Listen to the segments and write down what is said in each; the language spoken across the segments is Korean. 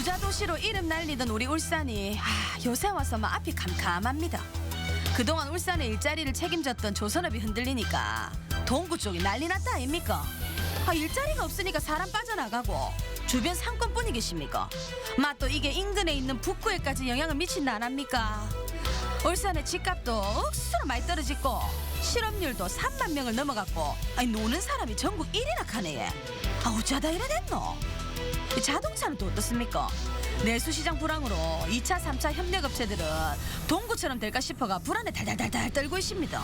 부자 도시로 이름 날리던 우리 울산이 요새 와서만 앞이 캄캄합니다. 그동안 울산의 일자리를 책임졌던 조선업이 흔들리니까 동구 쪽이 난리 났다 아닙니까? 일자리가 없으니까 사람 빠져나가고 주변 상권 분위기십니까? 또 이게 인근에 있는 북구에까지 영향을 미친다 안 합니까? 울산의 집값도 억수로 많이 떨어지고 실업률도 3만 명을 넘어갔고 노는 사람이 전국 1위나 카네. 어쩌다 이래 됐노? 자동차는 또 어떻습니까? 내수시장 불황으로 2차, 3차 협력업체들은 동구처럼 될까 싶어가 불안에 달달달달 떨고 있습니다.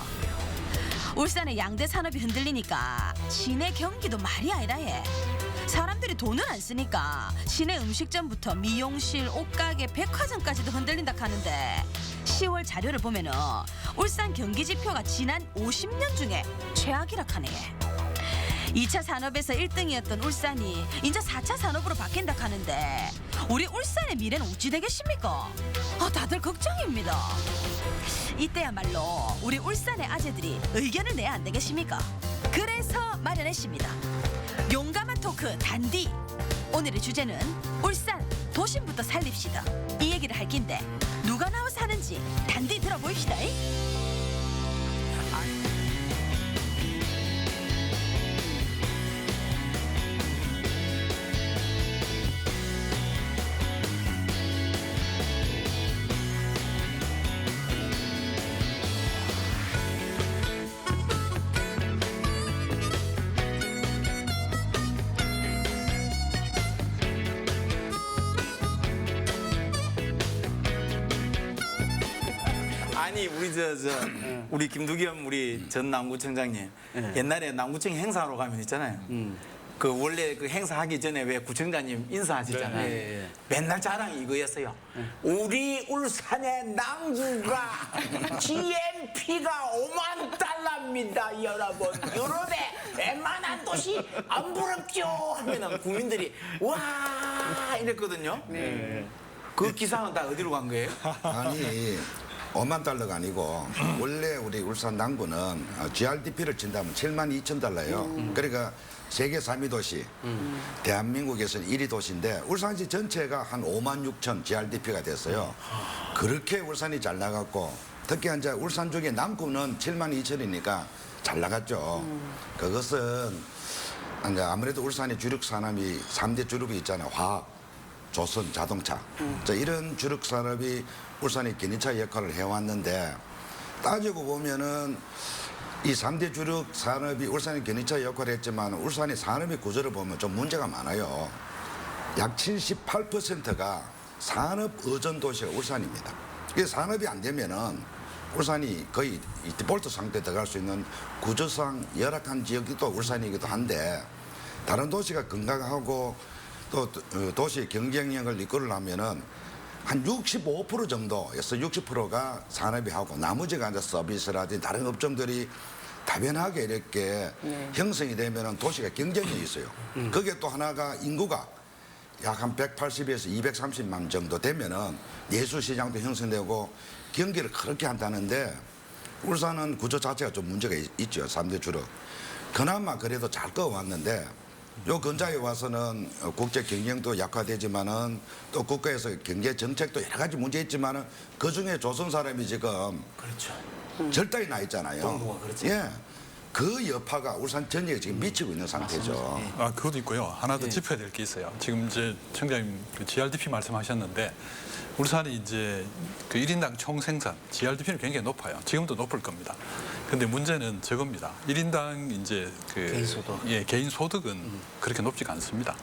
울산의 양대 산업이 흔들리니까 시내 경기도 말이 아니라 해. 사람들이 돈을 안 쓰니까 시내 음식점부터 미용실, 옷가게, 백화점까지도 흔들린다 하는데 10월 자료를 보면은 울산 경기 지표가 지난 50년 중에 최악이라 하네. 2차 산업에서 1등이었던 울산이 이제 4차 산업으로 바뀐다 하는데 우리 울산의 미래는 어찌 되겠습니까? 다들 걱정입니다. 이때야말로 우리 울산의 아재들이 의견을 내야 안 되겠습니까? 그래서 마련했습니다. 용감한 토크 단디. 오늘의 주제는 울산 도심부터 살립시다. 이 얘기를 할 낀데 누가 나와서 하는지 단디 들어보입시다. 아니 우리 우리 김두겸 우리 전 남구청장님 옛날에 남구청 행사하러 가면 있잖아요. 그 원래 그 행사하기 전에 왜 구청장님 인사하시잖아요. 네. 맨날 자랑이 이거였어요. 우리 울산의 남구가 GNP가 5만 달러입니다, 여러분. 유럽의 웬만한 도시 안 부럽죠? 하면은 국민들이 와 이랬거든요. 그 기사는 다 어디로 간 거예요? 아니 5만 달러가 아니고 원래 우리 울산 남구는 GRDP를 친다면 7만 2천 달러예요. 그러니까 세계 3위 도시, 대한민국에서는 1위 도시인데 울산시 전체가 한 5만 6천 GRDP가 됐어요. 그렇게 울산이 잘 나갔고 특히 이제 울산 중에 남구는 7만 2천이니까 잘 나갔죠. 그것은 이제 아무래도 울산의 주력 산업이 3대 주력이 있잖아요. 화학, 조선, 자동차. 이런 주력 산업이 울산의 견인차 역할을 해왔는데 따지고 보면은 이 3대 주력 산업이 울산의 견인차 역할을 했지만 울산의 산업의 구조를 보면 좀 문제가 많아요. 약 78%가 산업 의존 도시가 울산입니다. 이게 산업이 안 되면은 울산이 거의 디폴트 상태에 들어갈 수 있는 구조상 열악한 지역이 또 울산이기도 한데 다른 도시가 건강하고 또 도시의 경쟁력을 이끌으려면은 한 65% 정도에서 60%가 산업이 하고 나머지가 이제 서비스라든지 다른 업종들이 다변하게 이렇게 형성이 되면은 도시가 경쟁력이 있어요. 그게 또 하나가 인구가 약 한 180에서 230만 정도 되면은 내수시장도 형성되고 경기를 그렇게 한다는데 울산은 구조 자체가 좀 문제가 있죠. 3대 주로. 그나마 그래도 잘 꺼왔는데 요 근자에 와서는 국제 경쟁도 약화되지만은 또 국가에서 경제 정책도 여러 가지 문제 있지만은 그 중에 조선 사람이 지금 그렇죠. 절단이 나 있잖아요. 동구가 그렇죠. 예. 그 여파가 울산 전역에 지금 미치고 있는 상태죠. 그것도 있고요. 하나 더 짚어야 될 게 있어요. 지금 이제 청장님 그 GRDP 말씀하셨는데 울산이 이제 그 1인당 총 생산 GRDP는 굉장히 높아요. 지금도 높을 겁니다. 근데 문제는 저겁니다. 1인당 이제 그 개인 소득. 개인 소득은 그렇게 높지가 않습니다.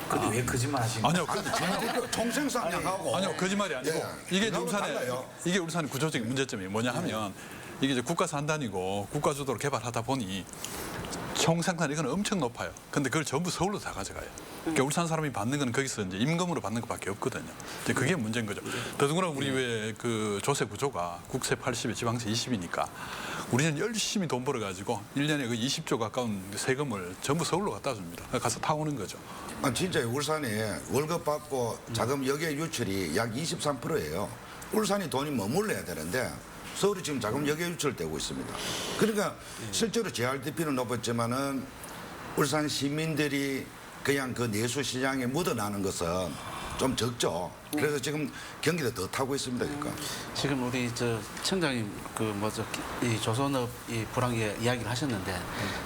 근데 왜 거짓말 하시는 거예요? 아니요. 총생산량하고 아니요, 거짓말이 아니고 이게 그거하고 울산의 달라요. 이게 울산의 구조적인 문제점이 뭐냐 하면 이게 이제 국가 산단이고 국가 주도로 개발하다 보니 총생산 이건 엄청 높아요. 근데 그걸 전부 서울로 다 가져가요. 그러니까 울산 사람이 받는 건 거기서 이제 임금으로 받는 것밖에 없거든요. 이제 그게 문제인 거죠. 더군다나 우리 왜 그 조세 구조가 국세 80에 지방세 20이니까 우리는 열심히 돈 벌어가지고 1년에 그 20조 가까운 세금을 전부 서울로 갖다 줍니다. 가서 타오는 거죠. 진짜 울산이 월급 받고 자금 여기에 유출이 약 23%예요. 울산이 돈이 머물러야 되는데 서울이 지금 자금 여기에 유출되고 있습니다. 그러니까 실제로 GRDP는 높았지만은 울산 시민들이 그냥 그 내수 시장에 묻어나는 것은 좀 적죠. 그래서 지금 경기도 더 타고 있습니다. 그러니까. 지금 우리 저 청장님 이 조선업 이 불황의 이야기를 하셨는데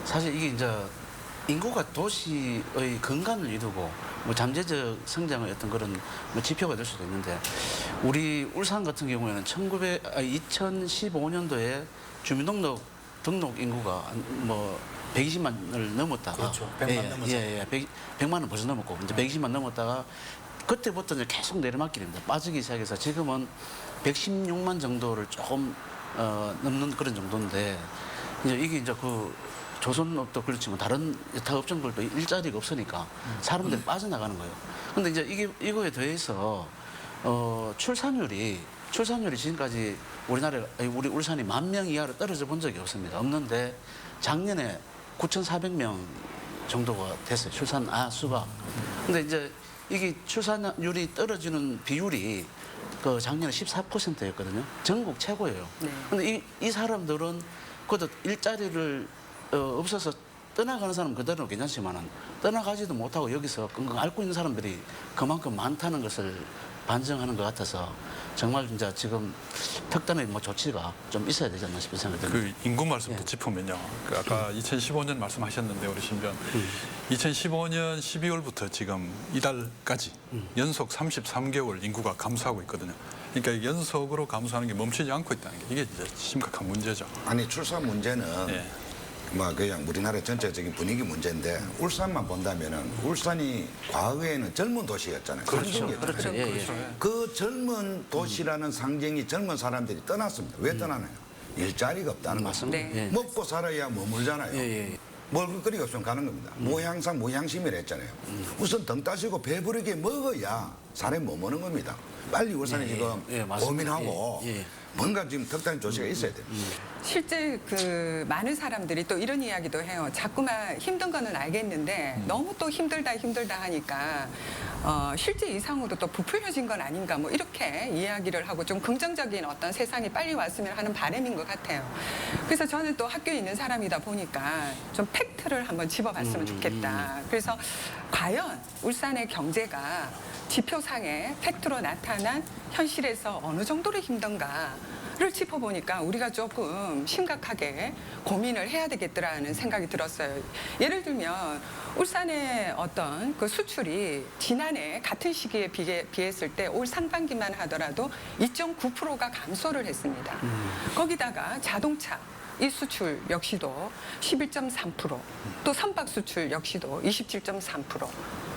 사실 이게 이제 인구가 도시의 근간을 이루고 뭐 잠재적 성장의 어떤 그런 뭐 지표가 될 수도 있는데 우리 울산 같은 경우에는 2015년도에 주민등록 등록 인구가 뭐 120만을 넘었다가 그렇죠. 100만 넘었죠. 100만을 벌써 넘었고 이제 120만 넘었다가 그때부터 이제 계속 내리막길입니다. 빠지기 시작해서 지금은 116만 정도를 조금 넘는 그런 정도인데 이제 이게 이제 그 조선업도 그렇지만 다른 여타 업종들도 일자리가 없으니까 사람들이 빠져나가는 거예요. 근데 이제 이거에 대해서 출산율이 지금까지 우리 울산이 10,000명 이하로 떨어져 본 적이 없는데 작년에 9,400명 정도가 됐어요. 수가. 근데 이제 이게 출산율이 떨어지는 비율이 그 작년에 14%였거든요. 전국 최고예요. 네. 근데 이 사람들은 그것도 일자리를 없어서 떠나가는 사람은 그대로 괜찮지만은 떠나가지도 못하고 여기서 끙끙 앓고 있는 사람들이 그만큼 많다는 것을 반증하는 것 같아서 정말 진짜 지금 특단의 뭐 조치가 좀 있어야 되지 않나 싶은 생각이 듭니다. 그 인구 말씀도 짚으면요. 그 아까 2015년 말씀하셨는데 우리 신변 2015년 12월부터 지금 이달까지 연속 33개월 인구가 감소하고 있거든요. 그러니까 연속으로 감소하는 게 멈추지 않고 있다는 게 이게 이제 심각한 문제죠. 아니 출산 문제는 예. 뭐 그냥 우리나라 전체적인 분위기 문제인데 울산만 본다면은 울산이 과거에는 젊은 도시였잖아요. 상징이었잖아요. 그렇죠. 그 젊은 도시라는 상징이 젊은 사람들이 떠났습니다. 왜 떠나나요? 일자리가 없다는 거죠. 맞습니다. 네. 예. 먹고 살아야 머물잖아요. 예. 먹을거리가 없으면 가는 겁니다. 모향상 모향심이라 했잖아요. 우선 등 따시고 배부르게 먹어야 산에 머무는 겁니다. 빨리 울산이 지금 맞습니다. 고민하고 예. 뭔가 지금 특단의 조치가 있어야 돼요. 실제 그 많은 사람들이 또 이런 이야기도 해요. 자꾸만 힘든 거는 알겠는데 너무 또 힘들다 하니까 실제 이상으로 또 부풀려진 건 아닌가 뭐 이렇게 이야기를 하고 좀 긍정적인 어떤 세상이 빨리 왔으면 하는 바람인 것 같아요. 그래서 저는 또 학교에 있는 사람이다 보니까 좀 팩트를 한번 짚어봤으면 좋겠다. 그래서 과연 울산의 경제가 지표상에 팩트로 나타난 현실에서 어느 정도로 힘든가를 짚어보니까 우리가 조금 심각하게 고민을 해야 되겠더라는 생각이 들었어요. 예를 들면 울산의 어떤 그 수출이 지난해 같은 시기에 비했을 때 올 상반기만 하더라도 2.9%가 감소를 했습니다. 거기다가 자동차 이 수출 역시도 11.3%, 또 선박 수출 역시도 27.3%.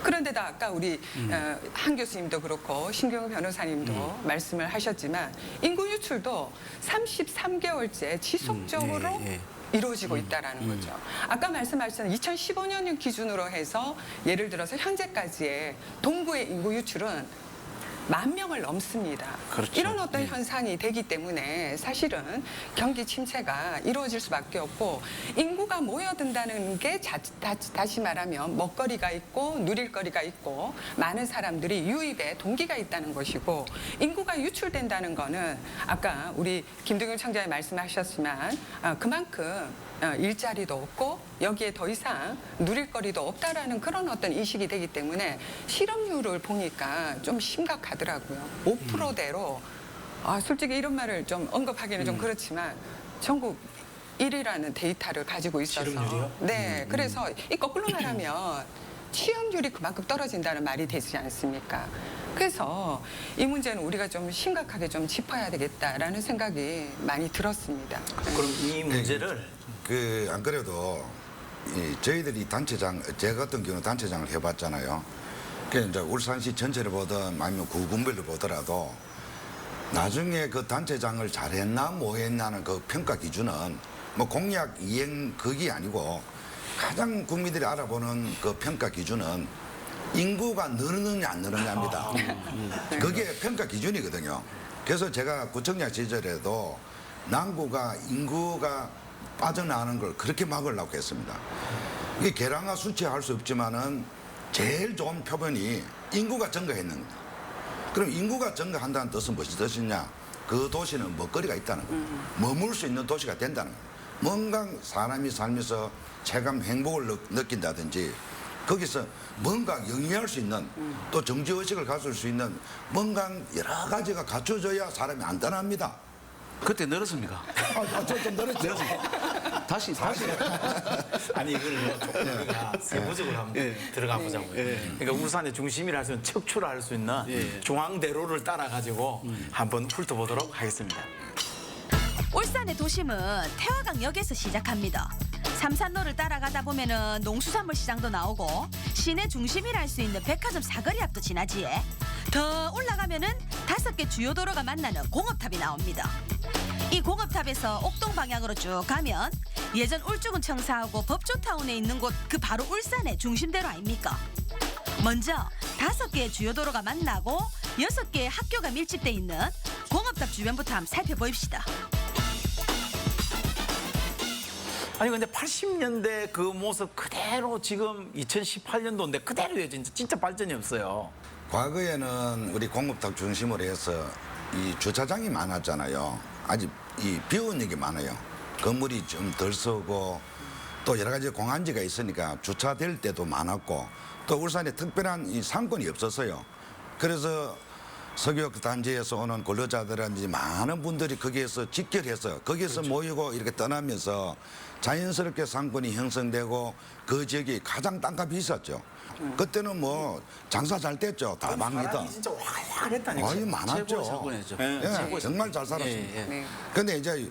그런데다 아까 우리 한 교수님도 그렇고 신경우 변호사님도 말씀을 하셨지만 인구 유출도 33개월째 지속적으로 이루어지고 있다라는 거죠. 아까 말씀하신 2015년 기준으로 해서 예를 들어서 현재까지의 동구의 인구 유출은 10,000명을 넘습니다. 그렇죠. 이런 어떤 현상이 되기 때문에 사실은 경기 침체가 이루어질 수밖에 없고 인구가 모여든다는 게 다시 말하면 먹거리가 있고 누릴거리가 있고 많은 사람들이 유입에 동기가 있다는 것이고 인구가 유출된다는 거는 아까 우리 김동윤 청장이 말씀하셨지만 그만큼 일자리도 없고 여기에 더 이상 누릴거리도 없다라는 그런 어떤 인식이 되기 때문에 실업률을 보니까 좀 심각하더라고요. 5%대로 솔직히 이런 말을 좀 언급하기는 좀 그렇지만 전국 1위라는 데이터를 가지고 있어서 실업률이요? 네, 그래서 이 거꾸로 말하면 취업률이 그만큼 떨어진다는 말이 되지 않습니까? 그래서 이 문제는 우리가 좀 심각하게 좀 짚어야 되겠다라는 생각이 많이 들었습니다. 그럼 이 문제를 안 그래도 저희들이 단체장, 제가 같은 경우는 단체장을 해봤잖아요. 그래서 이제 울산시 전체를 보든 아니면 구군별로 보더라도 나중에 그 단체장을 잘했나 뭐했나는 그 평가 기준은 뭐 공약 이행 그게 아니고 가장 국민들이 알아보는 그 평가 기준은 인구가 늘느냐 안 늘느냐입니다. 그게 평가 기준이거든요. 그래서 제가 구청장 시절에도 남구가 인구가 빠져나가는 걸 그렇게 막으려고 했습니다. 이게 계량화 수치할 수 없지만은 제일 좋은 표본이 인구가 증가했는 겁니다. 그럼 인구가 증가한다는 뜻은 무엇이 뜻이냐? 그 도시는 먹거리가 있다는 거예요. 머물 수 있는 도시가 된다는 거예요. 뭔가 사람이 살면서 체감 행복을 느낀다든지 거기서 뭔가 영위할 수 있는 또 정치의식을 가질 수 있는 뭔가 여러 가지가 갖춰져야 사람이 안 떠납니다. 그때 늘었습니까? 좀 늘었죠. 다시. 아니 이걸 조금 우리가 세부적으로 한번 들어가 보자고요. 그러니까 울산의 중심이라 할 수 있는 척추를 할 수 있는 중앙대로를 따라 가지고 한번 훑어보도록 하겠습니다. 울산의 도심은 태화강역에서 시작합니다. 삼산로를 따라가다 보면은 농수산물 시장도 나오고 시내 중심이라 할 수 있는 백화점 사거리 앞도 지나지에 더 올라가면은 5개 주요 도로가 만나는 공업탑이 나옵니다. 이 공업탑에서 옥동 방향으로 쭉 가면 예전 울주군 청사하고 법조타운에 있는 곳 그 바로 울산의 중심대로 아닙니까? 먼저 5개의 주요 도로가 만나고 6개의 학교가 밀집돼 있는 공업탑 주변부터 한번 살펴보입시다. 아니 근데 80년대 그 모습 그대로 지금 2018년도인데 그대로예요. 진짜 발전이 없어요. 과거에는 우리 공업탑 중심으로 해서 이 주차장이 많았잖아요. 아직 이 비어있는 게 많아요. 건물이 좀 덜 서고 또 여러 가지 공안지가 있으니까 주차될 때도 많았고 또 울산에 특별한 이 상권이 없었어요. 그래서 석유화학 단지에서 오는 근로자들은 많은 분들이 거기에서 직결해서 거기에서 모이고 이렇게 떠나면서 자연스럽게 상권이 형성되고 그 지역이 가장 땅값이 있었죠. 그때는 뭐 장사 잘 됐죠. 다방이다. 사람이 진짜 활활했다니까. 아유 많았죠. 최고의 사건이었죠. 예, 정말 잘 살았습니다. 예, 예. 네. 근데 이제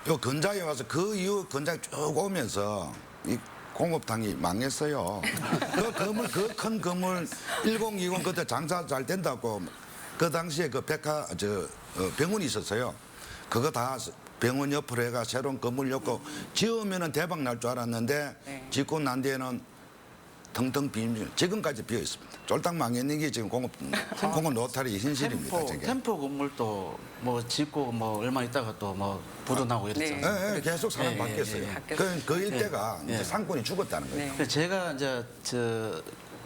요 근자에 와서 그 이후 근자에 쭉 오면서 이 공업당이 망했어요. 그 큰 건물 1020 그때 장사 잘 된다고 그 당시에 그 병원이 있었어요. 그거 다 병원 옆으로 해가 새로운 건물 였고 지으면은 대박 날 줄 알았는데 네. 짓고 난 뒤에는 텅텅 비면 지금까지 비어 있습니다. 쫄딱 망했는 게 지금 공업 로타리 현실입니다. 저게. 템포 건물도 뭐 짓고 뭐 얼마 있다가 또 뭐 부도나고 이랬잖아요. 예, 계속 사람 예, 바뀌었어요. 예, 예. 그 일대가 예. 이제 상권이 죽었다는 거예요. 네. 그래서 제가 이제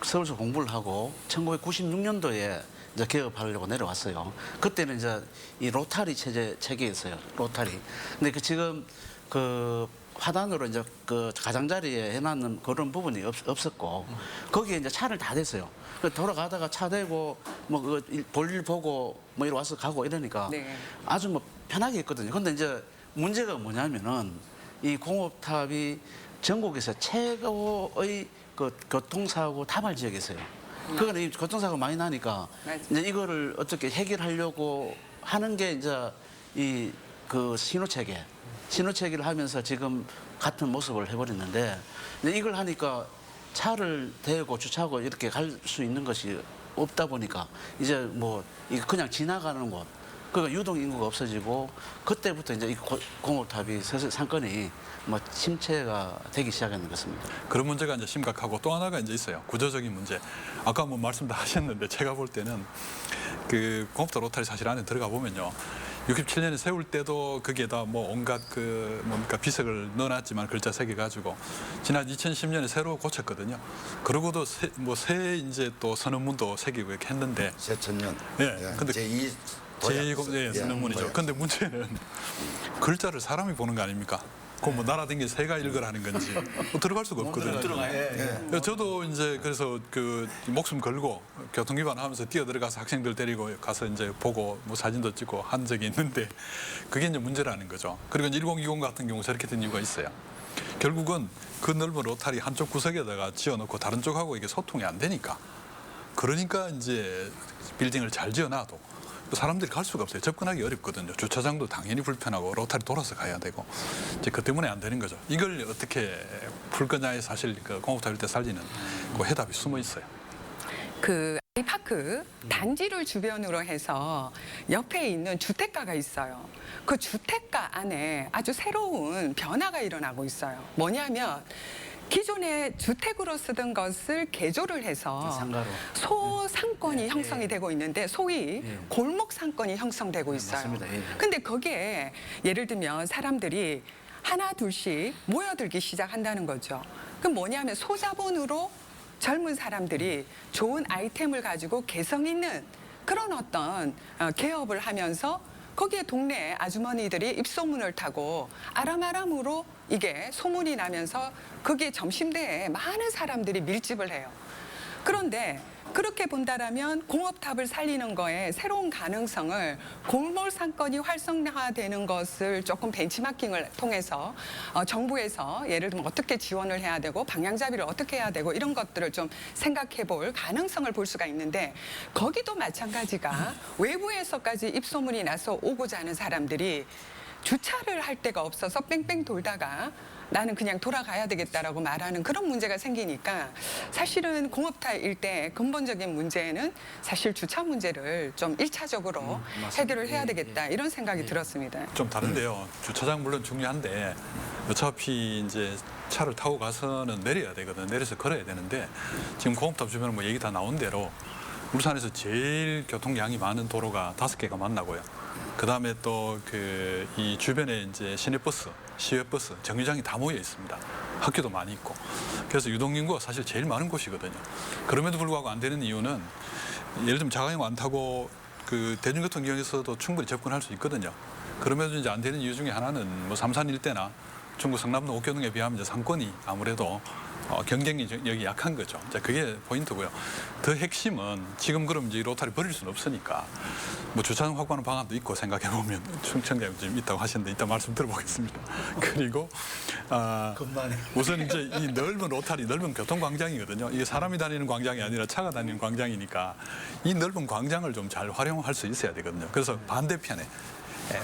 서울서 공부를 하고 1996년도에 이제 개업하려고 내려왔어요. 그때는 이제 이 로타리 체계였어요. 로타리. 근데 그 지금 그 화단으로 이제 그 가장자리에 해놨는 그런 부분이 없었고 거기에 이제 차를 다 댔어요. 돌아가다가 차 대고 뭐 그 볼일 보고 뭐 이리 와서 가고 이러니까 네. 아주 뭐 편하게 했거든요. 근데 이제 문제가 뭐냐면은 이 공업탑이 전국에서 최고의 그 교통사고 다발 지역이었어요. 그거는 이 교통사고 많이 나니까 맞아요. 이제 이거를 어떻게 해결하려고 하는 게 이제 이 그 신호체계를 하면서 지금 같은 모습을 해버렸는데 이제 이걸 하니까 차를 대고 주차하고 이렇게 갈 수 있는 것이 없다 보니까 이제 뭐 이거 그냥 지나가는 곳 그러니까 유동 인구가 없어지고 그때부터 이제 이 공업탑이 슬슬 상권이 뭐 침체가 되기 시작하는 것 같습니다. 그런 문제가 이제 심각하고 또 하나가 이제 있어요. 구조적인 문제. 아까 뭐 말씀 다 하셨는데 제가 볼 때는 그 공업도 로타리 사실 안에 들어가 보면요. 67년에 세울 때도 거기에다 뭐 온갖 그 뭡니까 비석을 넣어놨지만 글자 새겨 가지고 지난 2010년에 새로 고쳤거든요. 그러고도 새 이제 또 선언문도 새기고 이렇게 했는데 새천년. 예, 근데 제2 제2 선언문이죠. 근데 문제는 글자를 사람이 보는 거 아닙니까? 그거 뭐 날아다니게 새가 읽으라는 건지 뭐 들어갈 수가 없거든요. 들어가요. 저도 이제 그래서 그 목숨 걸고 교통위반 하면서 뛰어 들어가서 학생들 데리고 가서 이제 보고 뭐 사진도 찍고 한 적이 있는데 그게 이제 문제라는 거죠. 그리고 1020 같은 경우 저렇게 된 이유가 있어요. 결국은 그 넓은 로타리 한쪽 구석에다가 지어놓고 다른 쪽하고 이게 소통이 안 되니까 그러니까 이제 빌딩을 잘 지어놔도 사람들이 갈 수가 없어요. 접근하기 어렵거든요. 주차장도 당연히 불편하고 로타리 돌아서 가야 되고 이제 그 때문에 안 되는 거죠. 이걸 어떻게 풀 거냐에 사실 그 공업탑일 때 살리는 그 해답이 숨어 있어요. 그 아이파크 단지를 주변으로 해서 옆에 있는 주택가가 있어요. 그 주택가 안에 아주 새로운 변화가 일어나고 있어요. 뭐냐면 기존에 주택으로 쓰던 것을 개조를 해서 상가로. 소상권이 형성이 되고 있는데 소위 골목 상권이 형성되고 있어요. 맞습니다. 예. 근데 거기에 예를 들면 사람들이 하나 둘씩 모여들기 시작한다는 거죠. 그럼 뭐냐면 소자본으로 젊은 사람들이 좋은 아이템을 가지고 개성 있는 그런 어떤 개업을 하면서 거기에 동네 아주머니들이 입소문을 타고 아람아람으로 이게 소문이 나면서 거기에 점심대에 많은 사람들이 밀집을 해요. 그런데 그렇게 본다라면 공업탑을 살리는 거에 새로운 가능성을 골몰 상권이 활성화되는 것을 조금 벤치마킹을 통해서 정부에서 예를 들면 어떻게 지원을 해야 되고 방향잡이를 어떻게 해야 되고 이런 것들을 좀 생각해 볼 가능성을 볼 수가 있는데 거기도 마찬가지가 외부에서까지 입소문이 나서 오고자 하는 사람들이 주차를 할 데가 없어서 뺑뺑 돌다가 나는 그냥 돌아가야 되겠다라고 말하는 그런 문제가 생기니까 사실은 공업탑 일대 근본적인 문제는 사실 주차 문제를 좀 1차적으로 해결을 해야 되겠다 이런 생각이 들었습니다. 좀 다른데요. 주차장 물론 중요한데 어차피 이제 차를 타고 가서는 내려야 되거든. 내려서 걸어야 되는데 지금 공업탑 주변은 뭐 얘기 다 나온 대로 울산에서 제일 교통량이 많은 도로가 5개가 만나고요. 그 다음에 또 이 주변에 이제 시내버스, 시외버스, 정류장이 다 모여 있습니다. 학교도 많이 있고. 그래서 유동인구가 사실 제일 많은 곳이거든요. 그럼에도 불구하고 안 되는 이유는 예를 들면 자가용 안 타고 그 대중교통 이용해서도 충분히 접근할 수 있거든요. 그럼에도 이제 안 되는 이유 중에 하나는 뭐 삼산 일대나 중구 성남동 옥교동에 비하면 이제 상권이 아무래도 경쟁력이 약한 거죠. 이제 그게 포인트고요. 더 핵심은 지금 그럼 이제 로타리 버릴 수는 없으니까 뭐 주차장 확보하는 방안도 있고 생각해 보면 충청장님 지금 있다고 하시는데 이따 말씀 들어보겠습니다. 그리고 우선 이제 이 넓은 로타리, 넓은 교통광장이거든요. 이게 사람이 다니는 광장이 아니라 차가 다니는 광장이니까 이 넓은 광장을 좀 잘 활용할 수 있어야 되거든요. 그래서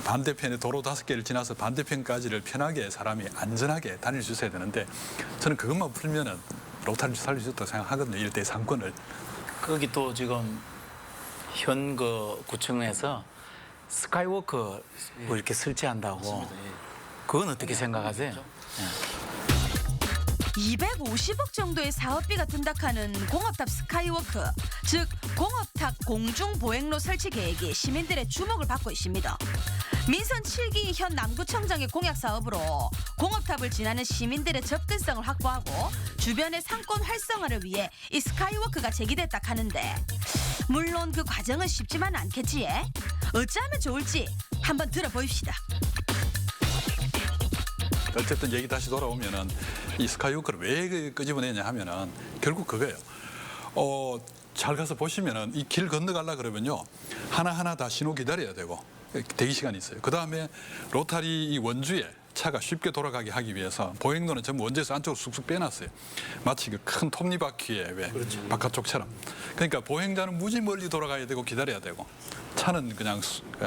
반대편에 도로 5개를 지나서 반대편까지를 편하게 사람이 안전하게 다닐 수 있어야 되는데 저는 그것만 풀면은 로타리를 살릴 수 있다고 생각하거든요. 일대 상권을. 거기 또 지금 현 그 구청에서 스카이워크 뭐 이렇게 설치한다고. 그건 어떻게 생각하세요? 250억 정도의 사업비가 든다하는 공업탑 스카이워크, 즉 공업탑 공중보행로 설치 계획이 시민들의 주목을 받고 있습니다. 민선 7기 현 남구청장의 공약 사업으로 공업탑을 지나는 시민들의 접근성을 확보하고 주변의 상권 활성화를 위해 이 스카이워크가 제기됐다 하는데 물론 그 과정은 쉽지만 않겠지에 어찌하면 좋을지 한번 들어보입시다. 어쨌든 얘기 다시 돌아오면은 이 스카이워크를 왜 끄집어내냐 하면은 결국 그거예요. 잘 가서 보시면은 이 길 건너가려 그러면요 하나하나 다 신호 기다려야 되고 대기 시간이 있어요. 그 다음에 로타리 이 원주에 차가 쉽게 돌아가게 하기 위해서 보행로는 전부 원주에서 안쪽으로 쑥쑥 빼놨어요. 마치 그 큰 톱니바퀴에 왜 바깥쪽처럼. 그러니까 보행자는 무지 멀리 돌아가야 되고 기다려야 되고 차는 그냥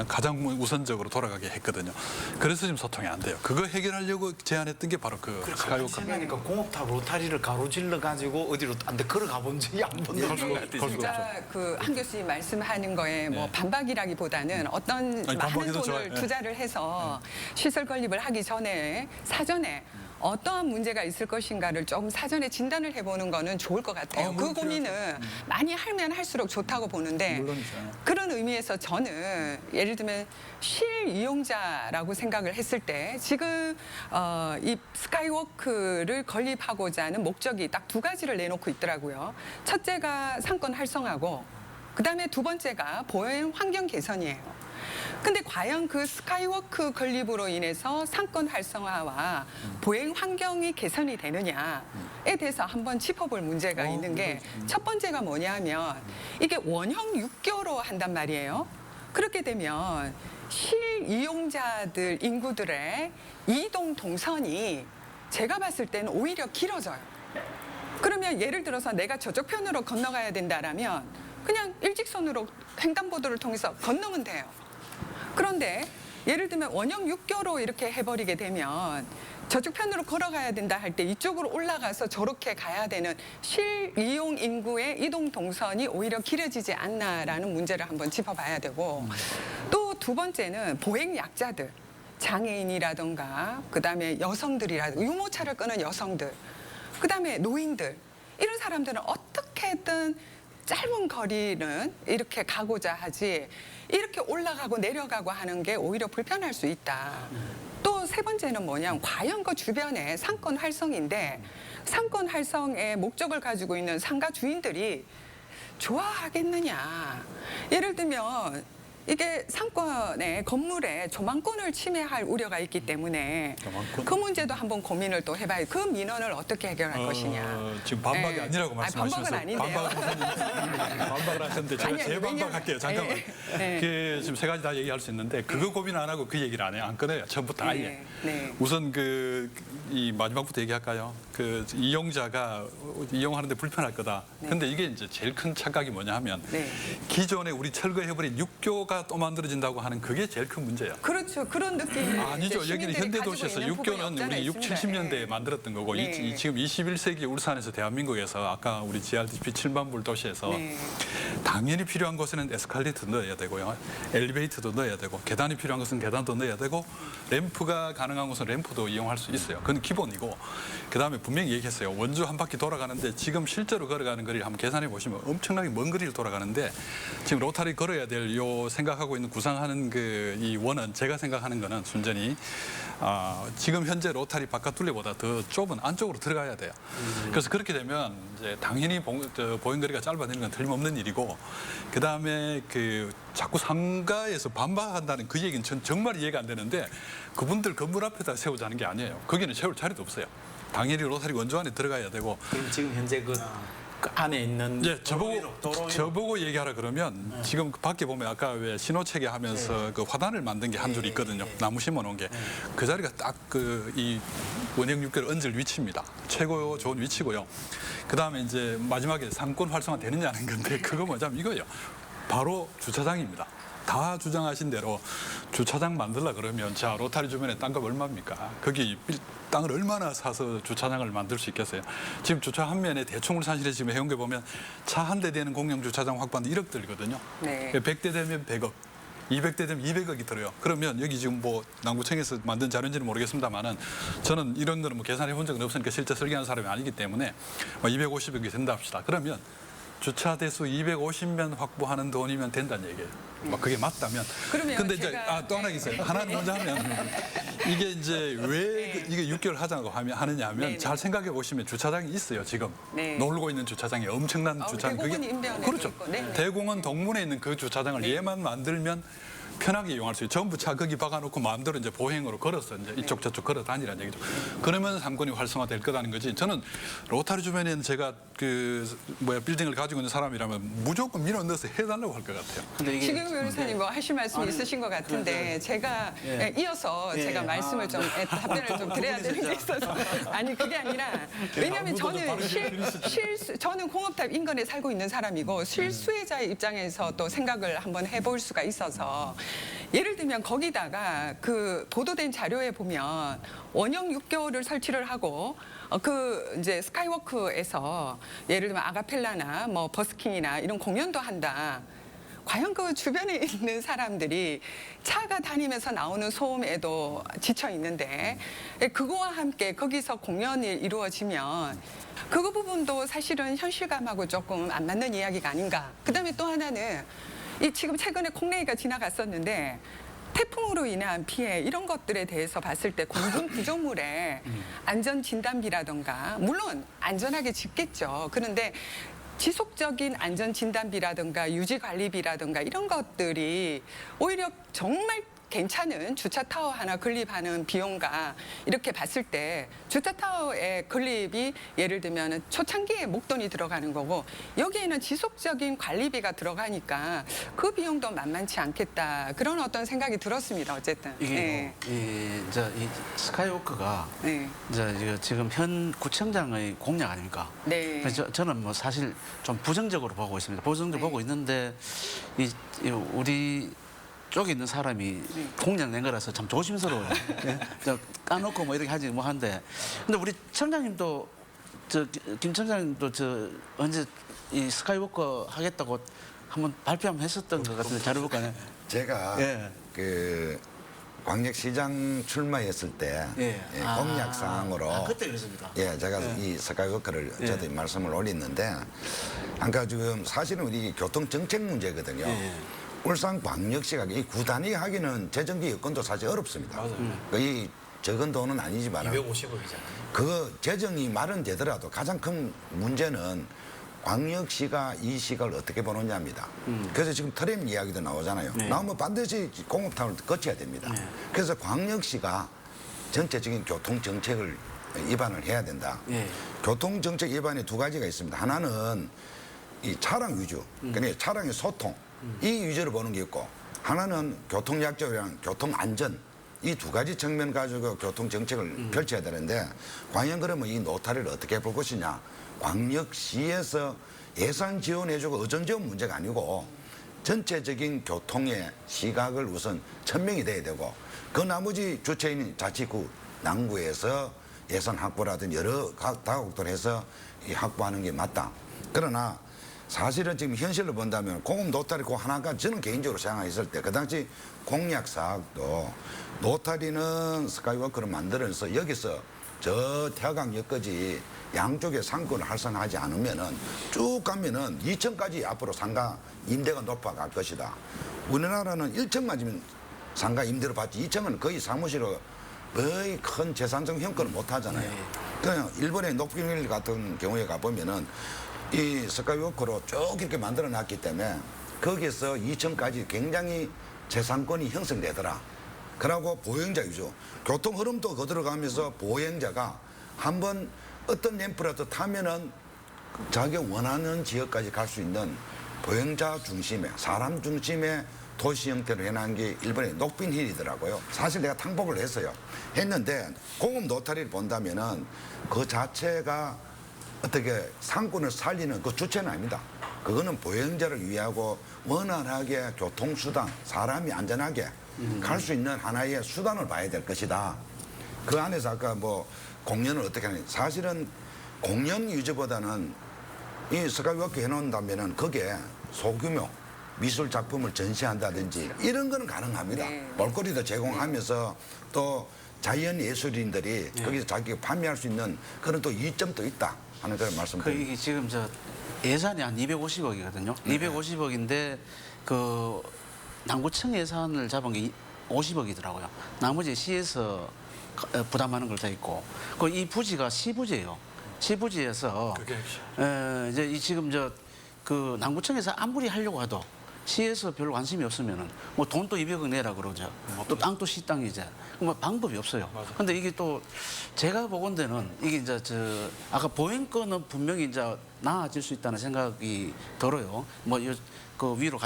가장 우선적으로 돌아가게 했거든요. 그래서 지금 소통이 안 돼요. 그거 해결하려고 제안했던 게 바로 그 스카이워크. 생각하니까 공업탑 로타리를 가로질러 가지고 어디로 안 돼 걸어가 본 적이 한 번도 없는 것 같아요. 진짜 그 한 교수님 말씀하는 거에 뭐 반박이라기보다는 어떤 많은 반박해도 돈을 좋아요. 투자를 해서 시설 건립을 하기 전에 사전에 어떠한 문제가 있을 것인가를 좀 사전에 진단을 해보는 거는 좋을 것 같아요. 그 고민은 많이 하면 할수록 좋다고 보는데 물론이죠. 그런 의미에서 저는 예를 들면 실이용자라고 생각을 했을 때 지금 이 스카이워크를 건립하고자 하는 목적이 딱 2가지를 내놓고 있더라고요. 첫째가 상권 활성화고 그다음에 2번째가 보행 환경 개선이에요. 근데 과연 그 스카이워크 건립으로 인해서 상권 활성화와 보행 환경이 개선이 되느냐에 대해서 한번 짚어볼 문제가 있는 게 첫 번째가 뭐냐면 이게 원형 6개로 한단 말이에요. 그렇게 되면 실이용자들 인구들의 이동 동선이 제가 봤을 때는 오히려 길어져요. 그러면 예를 들어서 내가 저쪽 편으로 건너가야 된다라면 그냥 일직선으로 횡단보도를 통해서 건너면 돼요. 그런데 예를 들면 원형 6교로 이렇게 해버리게 되면 저쪽 편으로 걸어가야 된다 할 때 이쪽으로 올라가서 저렇게 가야 되는 실이용 인구의 이동 동선이 오히려 길어지지 않나라는 문제를 한번 짚어봐야 되고 또 2번째는 보행 약자들, 장애인이라든가 그다음에 여성들이라든가 유모차를 끄는 여성들, 그다음에 노인들 이런 사람들은 어떻게든 짧은 거리는 이렇게 가고자 하지 이렇게 올라가고 내려가고 하는 게 오히려 불편할 수 있다. 또 3번째는 뭐냐면 과연 그 주변에 상권 활성인데 상권 활성의 목적을 가지고 있는 상가 주인들이 좋아하겠느냐. 예를 들면 이게 상권의 건물에 조망권을 침해할 우려가 있기 때문에 조망권? 그 문제도 한번 고민을 또 해봐요. 그 민원을 어떻게 해결할 것이냐. 지금 반박이 네. 아니라고 말씀하시면서 반박은 아닌데요. 반박을 하셨는데 제가 아니, 재반박할게요. 잠깐만. 네. 그 지금 세 가지 다 얘기할 수 있는데 그거 고민 안 하고 그 얘기를 안 해요. 안 꺼내요. 처음부터 아예. 네. 네. 우선 이 마지막부터 얘기할까요? 그 이용자가 이용하는데 불편할 거다. 근데 이게 이제 제일 큰 착각이 뭐냐 하면 네. 기존에 우리 철거해버린 육교가 또 만들어진다고 하는 그게 제일 큰 문제예요. 그렇죠. 그런 느낌. 아니죠. 여기는 현대도시에서 육교는 우리 6, 70년대에 만들었던 거고 네. 지금 21세기 울산에서 대한민국에서 아까 우리 GRDP 7만 불 도시에서 네. 당연히 필요한 곳에는 에스컬레이터 넣어야 되고요. 엘리베이터도 넣어야 되고 계단이 필요한 것은 계단도 넣어야 되고 램프가 가능한 곳은 램프도 이용할 수 있어요. 그건 기본이고 그다음에 분명히 얘기했어요. 원주 한 바퀴 돌아가는데 지금 실제로 걸어가는 거리를 한번 계산해 보시면 엄청나게 먼 거리를 돌아가는데 지금 로타리 걸어야 될 요 생각하고 있는 구상하는 그 이 원은 제가 생각하는 거는 순전히 지금 현재 로타리 바깥 둘레보다 더 좁은 안쪽으로 들어가야 돼요. 그래서 그렇게 되면 이제 당연히 보행거리가 짧아지는 건 틀림없는 일이고 그다음에 그 자꾸 상가에서 반박한다는 그 얘기는 전 정말 이해가 안 되는데 그분들 건물 앞에다 세우자는 게 아니에요. 거기는 세울 자리도 없어요. 당연히 로타리 원주 안에 들어가야 되고 그럼 지금 현재 그 안에 있는 예, 저보고 얘기하라 그러면 지금 밖에 보면 아까 왜 신호체계 하면서 그 화단을 만든 게 한 줄 있거든요. 나무 심어 놓은 게. 그 자리가 딱 그 이 원형 육교를 얹을 위치입니다. 최고 좋은 위치고요. 그다음에 이제 마지막에 상권 활성화 되느냐는 건데 그거 뭐냐면 이거예요. 바로 주차장입니다. 다 주장하신 대로 주차장 만들라 그러면 자 로타리 주변에 땅값 얼마입니까? 거기 땅을 얼마나 사서 주차장을 만들 수 있겠어요? 지금 주차 한 면에 대충 울산시내 지금 해온 게 보면 차 한 대 되는 공영 주차장 확보하는데 1억 들거든요. 네. 100대 되면 100억. 200대 되면 200억이 들어요. 그러면 여기 지금 뭐 남구청에서 만든 자료인지는 모르겠습니다만은 저는 이런 거는 뭐 계산해 본 적은 없으니까 실제 설계하는 사람이 아니기 때문에 250억이 된다 합시다. 그러면 주차 대수 250면 확보하는 돈이면 된다는 얘기예요. 그게 맞다면. 그러면 근데 이제 제가- 또 하나 있어요. 하나 먼저 하면 이게 이제 왜 이게 6개월 하자고 하느냐 하면 네, 잘 네. 생각해 보시면 주차장이 있어요. 지금 네. 놀고 있는 주차장이 엄청난 주차장. 대공원 인변에도 그렇죠. 있고. 네, 네. 대공원 동문에 있는 그 주차장을 얘만 만들면 편하게 이용할 수 있어요. 전부 차 거기 박아놓고 마음대로 이제 보행으로 걸어서 이제 이쪽 저쪽 걸어 다니라는 얘기죠. 그러면 상권이 활성화될 거라는 거지. 저는 로타리 주변에는 제가 빌딩을 가지고 있는 사람이라면 무조건 민원 넣어서 해달라고 할 것 같아요. 근데 이게 지금 변호사님 뭐 하실 말씀이 있으신 것 같은데 제가 이어서 제가 말씀을 좀 답변을 좀 드려야 되는 게 있어서 아니 그게 아니라 왜냐하면 저는 저는 공업탑 인근에 살고 있는 사람이고 실수혜자의 입장에서 또 생각을 한번 해볼 수가 있어서 예를 들면 거기다가 그 보도된 자료에 보면 원형 육교를 설치를 하고 그 이제 스카이워크에서 예를 들면 아가펠라나 뭐 버스킹이나 이런 공연도 한다. 과연 그 주변에 있는 사람들이 차가 다니면서 나오는 소음에도 지쳐 있는데 그거와 함께 거기서 공연이 이루어지면 그 부분도 사실은 현실감하고 조금 안 맞는 이야기가 아닌가. 그다음에 또 하나는 이 지금 최근에 콩레이가 지나갔었는데 태풍으로 인한 피해 이런 것들에 대해서 봤을 때 공중 구조물의 안전 진단비라든가 물론 안전하게 짓겠죠. 그런데 지속적인 안전 진단비라든가 유지 관리비라든가 이런 것들이 오히려 정말 괜찮은 주차 타워 하나 건립하는 비용과 이렇게 봤을 때 주차 타워의 건립이 예를 들면 초창기에 목돈이 들어가는 거고 여기에는 지속적인 관리비가 들어가니까 그 비용도 만만치 않겠다 그런 어떤 생각이 들었습니다. 어쨌든 이게 이 스카이워크가 네. 이제 지금 현 구청장의 공약 아닙니까? 네. 그래서 저는 뭐 사실 좀 부정적으로 보고 있습니다. 부정적으로 보고 있는데 이 우리 쪽에 있는 사람이 공약 낸 거라서 참 조심스러워요. 예? 까놓고 뭐 이렇게 하지 뭐 한데. 근데 우리 청장님도 김 청장님도 언제 이 스카이워크 하겠다고 한번 발표 한번 했었던 것 같은데 자료 볼까요? 제가 예. 그 광역시장 출마했을 때 공약 사항으로 그때 그랬습니다. 제가 이 스카이워크를 저도 말씀을 올렸는데 그러니까 지금 사실은 우리 교통 정책 문제거든요. 울산광역시가 이 구단위 하기는 재정비 여건도 사실 어렵습니다. 이 적은 돈은 아니지만 250억이잖아요. 그 재정이 마련되더라도 가장 큰 문제는 광역시가 이 시각을 어떻게 보느냐입니다. 그래서 지금 트램 이야기도 나오잖아요. 네. 나오면 반드시 공업타운을 거쳐야 됩니다. 네. 그래서 광역시가 전체적인 교통정책을 입안을 해야 된다. 네. 교통정책 입안에 두 가지가 있습니다. 하나는 이 차량 위주, 그러니까 차량의 소통, 이 위주로 보는 게 있고, 하나는 교통약자랑 교통안전, 이 두 가지 측면 가지고 교통정책을 펼쳐야 되는데, 과연 그러면 이 노타리를 어떻게 볼 것이냐. 광역시에서 예산 지원해주고 의전 지원 문제가 아니고 전체적인 교통의 시각을 우선 천명이 돼야 되고, 그 나머지 주체인 자치구, 남구에서 예산 확보라든 여러 다국들 해서 이 확보하는 게 맞다. 그러나 사실은 지금 현실로 본다면 공업 노타리 그 하나가 저는 개인적으로 생각했을 때 그 당시 공약 사업도 노타리는 스카이워크를 만들어서 여기서 저 태화강역까지 양쪽에 상권을 활성화하지 않으면은 쭉 가면은 2층까지 앞으로 상가 임대가 높아갈 것이다. 우리나라는 1층만 지금 상가 임대로 받지 2층은 거의 사무실로 거의 큰 재산적 형권을 못 하잖아요. 그냥 일본의 녹빈힐 같은 경우에 가보면은 이 스카이워크로 쭉 이렇게 만들어 놨기 때문에 거기서 2층까지 굉장히 재산권이 형성되더라. 그러고 보행자 위주. 교통 흐름도 거들어가면서 보행자가 한번 어떤 램프라도 타면은 자기가 원하는 지역까지 갈 수 있는 보행자 중심의, 사람 중심의 도시 형태로 해놓은 게 일본의 녹빈힐이더라고요. 사실 내가 탕복을 했어요. 했는데 공업 노타리를 본다면은 그 자체가 어떻게 상권을 살리는 그 주체는 아닙니다. 그거는 보행자를 위하고 원활하게 교통수단, 사람이 안전하게 갈 수 있는 하나의 수단을 봐야 될 것이다. 그 안에서 아까 뭐 공연을 어떻게 하느냐. 사실은 공연 위주보다는 이 스카이워크 해놓는다면은 거기에 소규모 미술 작품을 전시한다든지 이런 거는 가능합니다. 네. 볼거리도 제공하면서 또 자연 예술인들이 거기서 자기가 판매할 수 있는 그런 또 이점도 있다 하는 그런 그 말씀드립니다. 이게 지금 저 예산이 한 250억이거든요. 250억인데 그 남구청 예산을 잡은 게 50억이더라고요. 나머지 시에서 부담하는 걸 다 있고, 그 이 부지가 시부지예요. 시부지에서 그게 핵심. 이제 이 지금 저 그 남구청에서 아무리 하려고 해도 시에서 별로 관심이 없으면은 뭐 돈도 200억 내라 그러죠. 또 땅도 시 땅이제. 뭐 방법이 없어요. 근데 이게 또 제가 보건대는 이게 이제 저 아까 보행권은 분명히 이제 나아질 수 있다는 생각이 들어요. 뭐 그 위로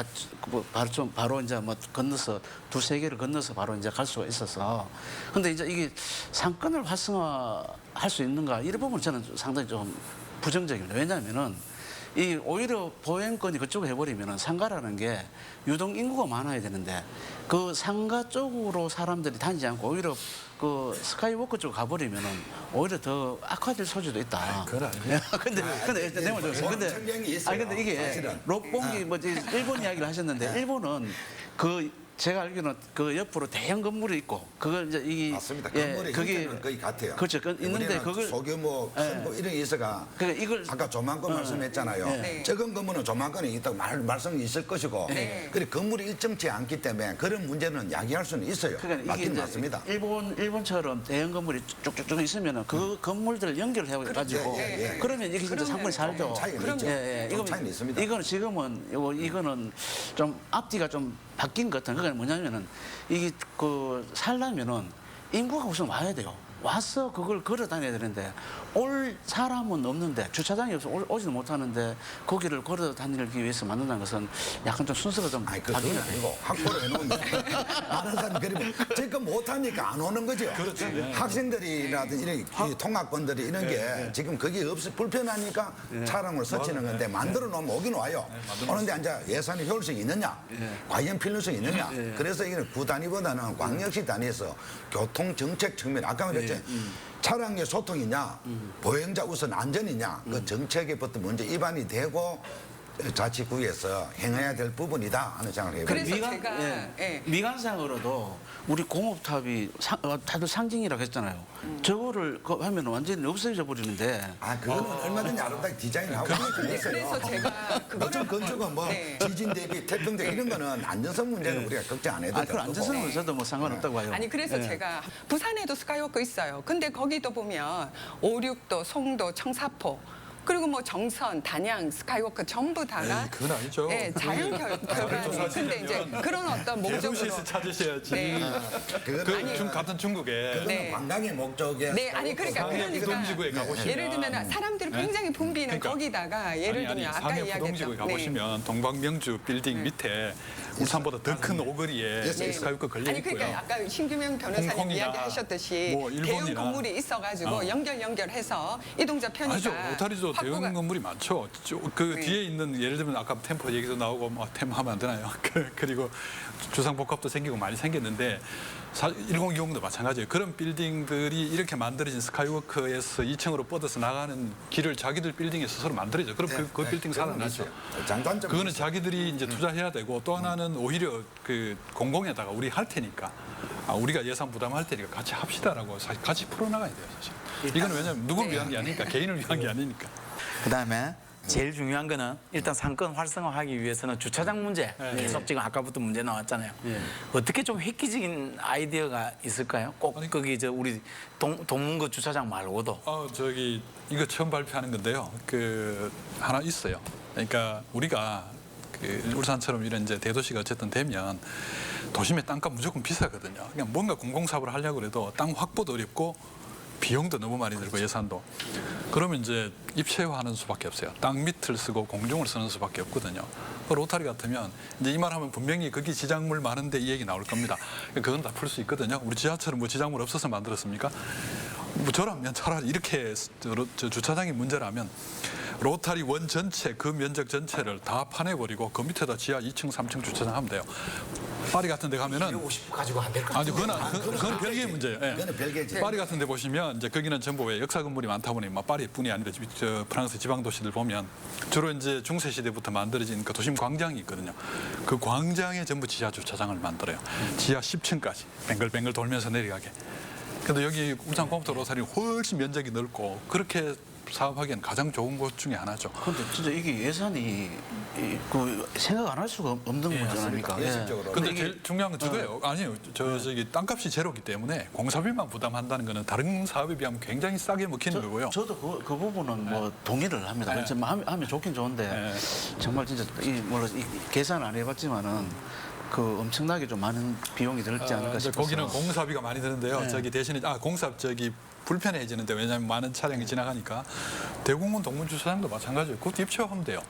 바로 이제 뭐 건너서 두세 개를 건너서 바로 이제 갈 수가 있어서. 근데 이제 이게 상권을 활성화할 수 있는가 이런 부분 저는 상당히 좀 부정적입니다. 왜냐하면은 이 오히려 보행권이 그쪽으로 해버리면은 상가라는 게 유동 인구가 많아야 되는데 그 상가 쪽으로 사람들이 다니지 않고 오히려 그 스카이워크 쪽 가버리면은 오히려 더 악화될 소지도 있다. 그건 아니에요. 근데 일단 내가 먼저 청량이 있어요, 근데 이게 사실은. 록봉기 뭐 일본 이야기를 하셨는데 일본은 그 제가 알기로는 그 옆으로 대형 건물이 있고 그걸 이제 이 맞습니다. 건물의 형태는 거의 같아요. 그렇죠. 있는데 우리는 그걸 소규모 큰 뭐 이런 게 있어가 그러니까 이걸 아까 조만권 말씀했잖아요. 네. 적은 건물은 조만권이 있다고 말씀이 있을 것이고 네. 그리고 건물이 일정치 않기 때문에 그런 문제는 야기할 수는 있어요. 그러니까 이게 맞긴 이제 맞습니다. 일본처럼 대형 건물이 쭉쭉쭉 있으면은 그 건물들을 연결해 가지고 예, 예. 그러면 이게 진짜 상권이 살죠. 차이가 있죠. 좀 차이는 있습니다. 이거는 지금은 이거는 좀 앞뒤가 좀 바뀐 것 같은. 그건 뭐냐면은 이게 그 살려면은 인구가 우선 와야 돼요. 와서 그걸 걸어 다녀야 되는데 올 사람은 없는데 주차장이 없어 오지도 못하는데 거기를 걸어 다니기 위해서 만든다는 것은 약간 좀 순서가 좀 아니 그건 바뀌는 아니고 확보를 해놓으면 많은 사람이 그리고 지금 못하니까 안 오는 거죠. 그렇죠. 네. 학생들이라든지 이런 이 통학권들이 이런 게 지금 그게 없어 불편하니까 차량을 설치는 건데 만들어 놓으면 오긴 와요. 오는데 이제 예산이 효율성이 있느냐, 과연 필요성이 있느냐. 그래서 이거는 구 단위보다는 광역시 단위에서 교통 정책 측면 아까 말했죠. 차량의 소통이냐, 보행자 우선 안전이냐, 그 정책에부터 먼저 입안이 되고 자치구에서 행해야 될 부분이다 하는 생각을 해요. 그래서 제가 미관상으로도 우리 공업탑이 다들 상징이라고 했잖아요. 저거를 하면 완전히 없어져 버리는데. 아, 그거는 얼마든지 아름답게 디자인하고 네, 그래서 제가 어떤 건축은 뭐 네. 지진 대비 태풍 대비 이런 거는 안전성 문제는 우리가 걱정 안 해도 그 되고. 안전성은 저도 뭐 상관없다고 봐요. 아니 그래서 제가 부산에도 스카이워크 있어요. 근데 거기도 보면 오륙도, 송도, 청사포 그리고 뭐 정선, 단양, 스카이워크 전부 다가 에이, 그건 아니죠. 예, 자연 결과물. 근데 이제 그런 어떤 목적으로 대도시에서 찾으셔야지. 네. 같은 중국에 그거는 네. 관광의 목적에 네, 아니 그러니까 부동지구에 가보시면 예를 들면 사람들이 굉장히 붐비는 그러니까. 거기다가 예를 들면 아까 상해 이야기했던 부동지구에 가보시면 동방명주 빌딩 밑에 울산보다 더 큰 오거리에 스카이워크 걸려 아니 있고요. 그러니까 아까 신규명 변호사님 홍콩이나 이야기하셨듯이 뭐 대형 일본이나. 건물이 있어가지고 연결해서 이동자 편의가 아니죠. 로타리도 대형 확보가- 건물이 많죠. 그 네. 뒤에 있는 예를 들면 아까 템포 얘기도 나오고 뭐 템포 하면 안 되나요? 그리고 주상복합도 생기고 많이 생겼는데 1020도 마찬가지예요. 그런 빌딩들이 이렇게 만들어진 스카이워크에서 2층으로 뻗어서 나가는 길을 자기들 빌딩에 스스로 만들어죠. 그럼 그 빌딩 살아나죠. 장단점 그거는 자기들이 이제 투자해야 되고 또 하나는 오히려 그 공공에다가 우리 할 테니까 우리가 예산 부담할 테니까 같이 합시다라고 사실 같이 풀어나가야 돼요. 사실. 이거는 왜냐하면 누구를 위한 게 아니니까 개인을 위한 게 아니니까. 그다음에 제일 중요한 거는 일단 상권 활성화하기 위해서는 주차장 문제 계속 지금 아까부터 문제 나왔잖아요. 어떻게 좀 획기적인 아이디어가 있을까요? 꼭 거기 우리 동문구 주차장 말고도. 이거 처음 발표하는 건데요. 그 하나 있어요. 그러니까 우리가 그 울산처럼 이런 이제 대도시가 어쨌든 되면 도심의 땅값 무조건 비싸거든요. 그냥 뭔가 공공사업을 하려고 해도 땅 확보도 어렵고 비용도 너무 많이 들고 예산도. 그러면 이제 입체화하는 수밖에 없어요. 땅 밑을 쓰고 공중을 쓰는 수밖에 없거든요. 로타리 같으면 이제 이 말하면 분명히 거기 지작물 많은데 이 얘기 나올 겁니다. 그건 다 풀 수 있거든요. 우리 지하철은 뭐 지작물 없어서 만들었습니까? 뭐 저라면 차라리 이렇게 주차장이 문제라면 로타리 원 전체 그 면적 전체를 다 파내버리고 그 밑에다 지하 2층, 3층 주차장 하면 돼요. 파리 같은 데 가면은 50 가지고 안 될 것 아니 같아요. 그건 별개의 문제예요. 예. 그거는 별개지. 파리 같은 데 보시면 이제 거기는 전부 왜 역사 건물이 많다 보니 막 파리뿐이 아니라 저 프랑스 지방 도시들 보면 주로 이제 중세 시대부터 만들어진 그 도심 광장이 있거든요. 그 광장에 전부 지하 주차장을 만들어요. 지하 10층까지 뱅글뱅글 돌면서 내려가게. 근데 여기 울산공업도 로타리 훨씬 면적이 넓고 그렇게 사업하기엔 가장 좋은 곳 중에 하나죠. 근데 진짜 이게 예산이 그 생각 안 할 수가 없는 문제 아닙니까? 예술적으로. 근데 제일 중요한 건 그거예요. 아니요. 저기 땅값이 제로기 때문에 공사비만 부담한다는 거는 다른 사업에 비하면 굉장히 싸게 먹히는 거고요. 저도 그 부분은 뭐 동의를 합니다. 네. 진짜 하면 좋긴 좋은데 정말 진짜 물론 계산 안 해봤지만은 그 엄청나게 좀 많은 비용이 들지 않을까 이제 싶어서. 거기는 공사비가 많이 드는데요. 네. 저기 대신에 공사 불편해지는데 왜냐하면 많은 차량이 지나가니까 대공원 동문주차장도 마찬가지예요. 그것도 입체화하면 돼요.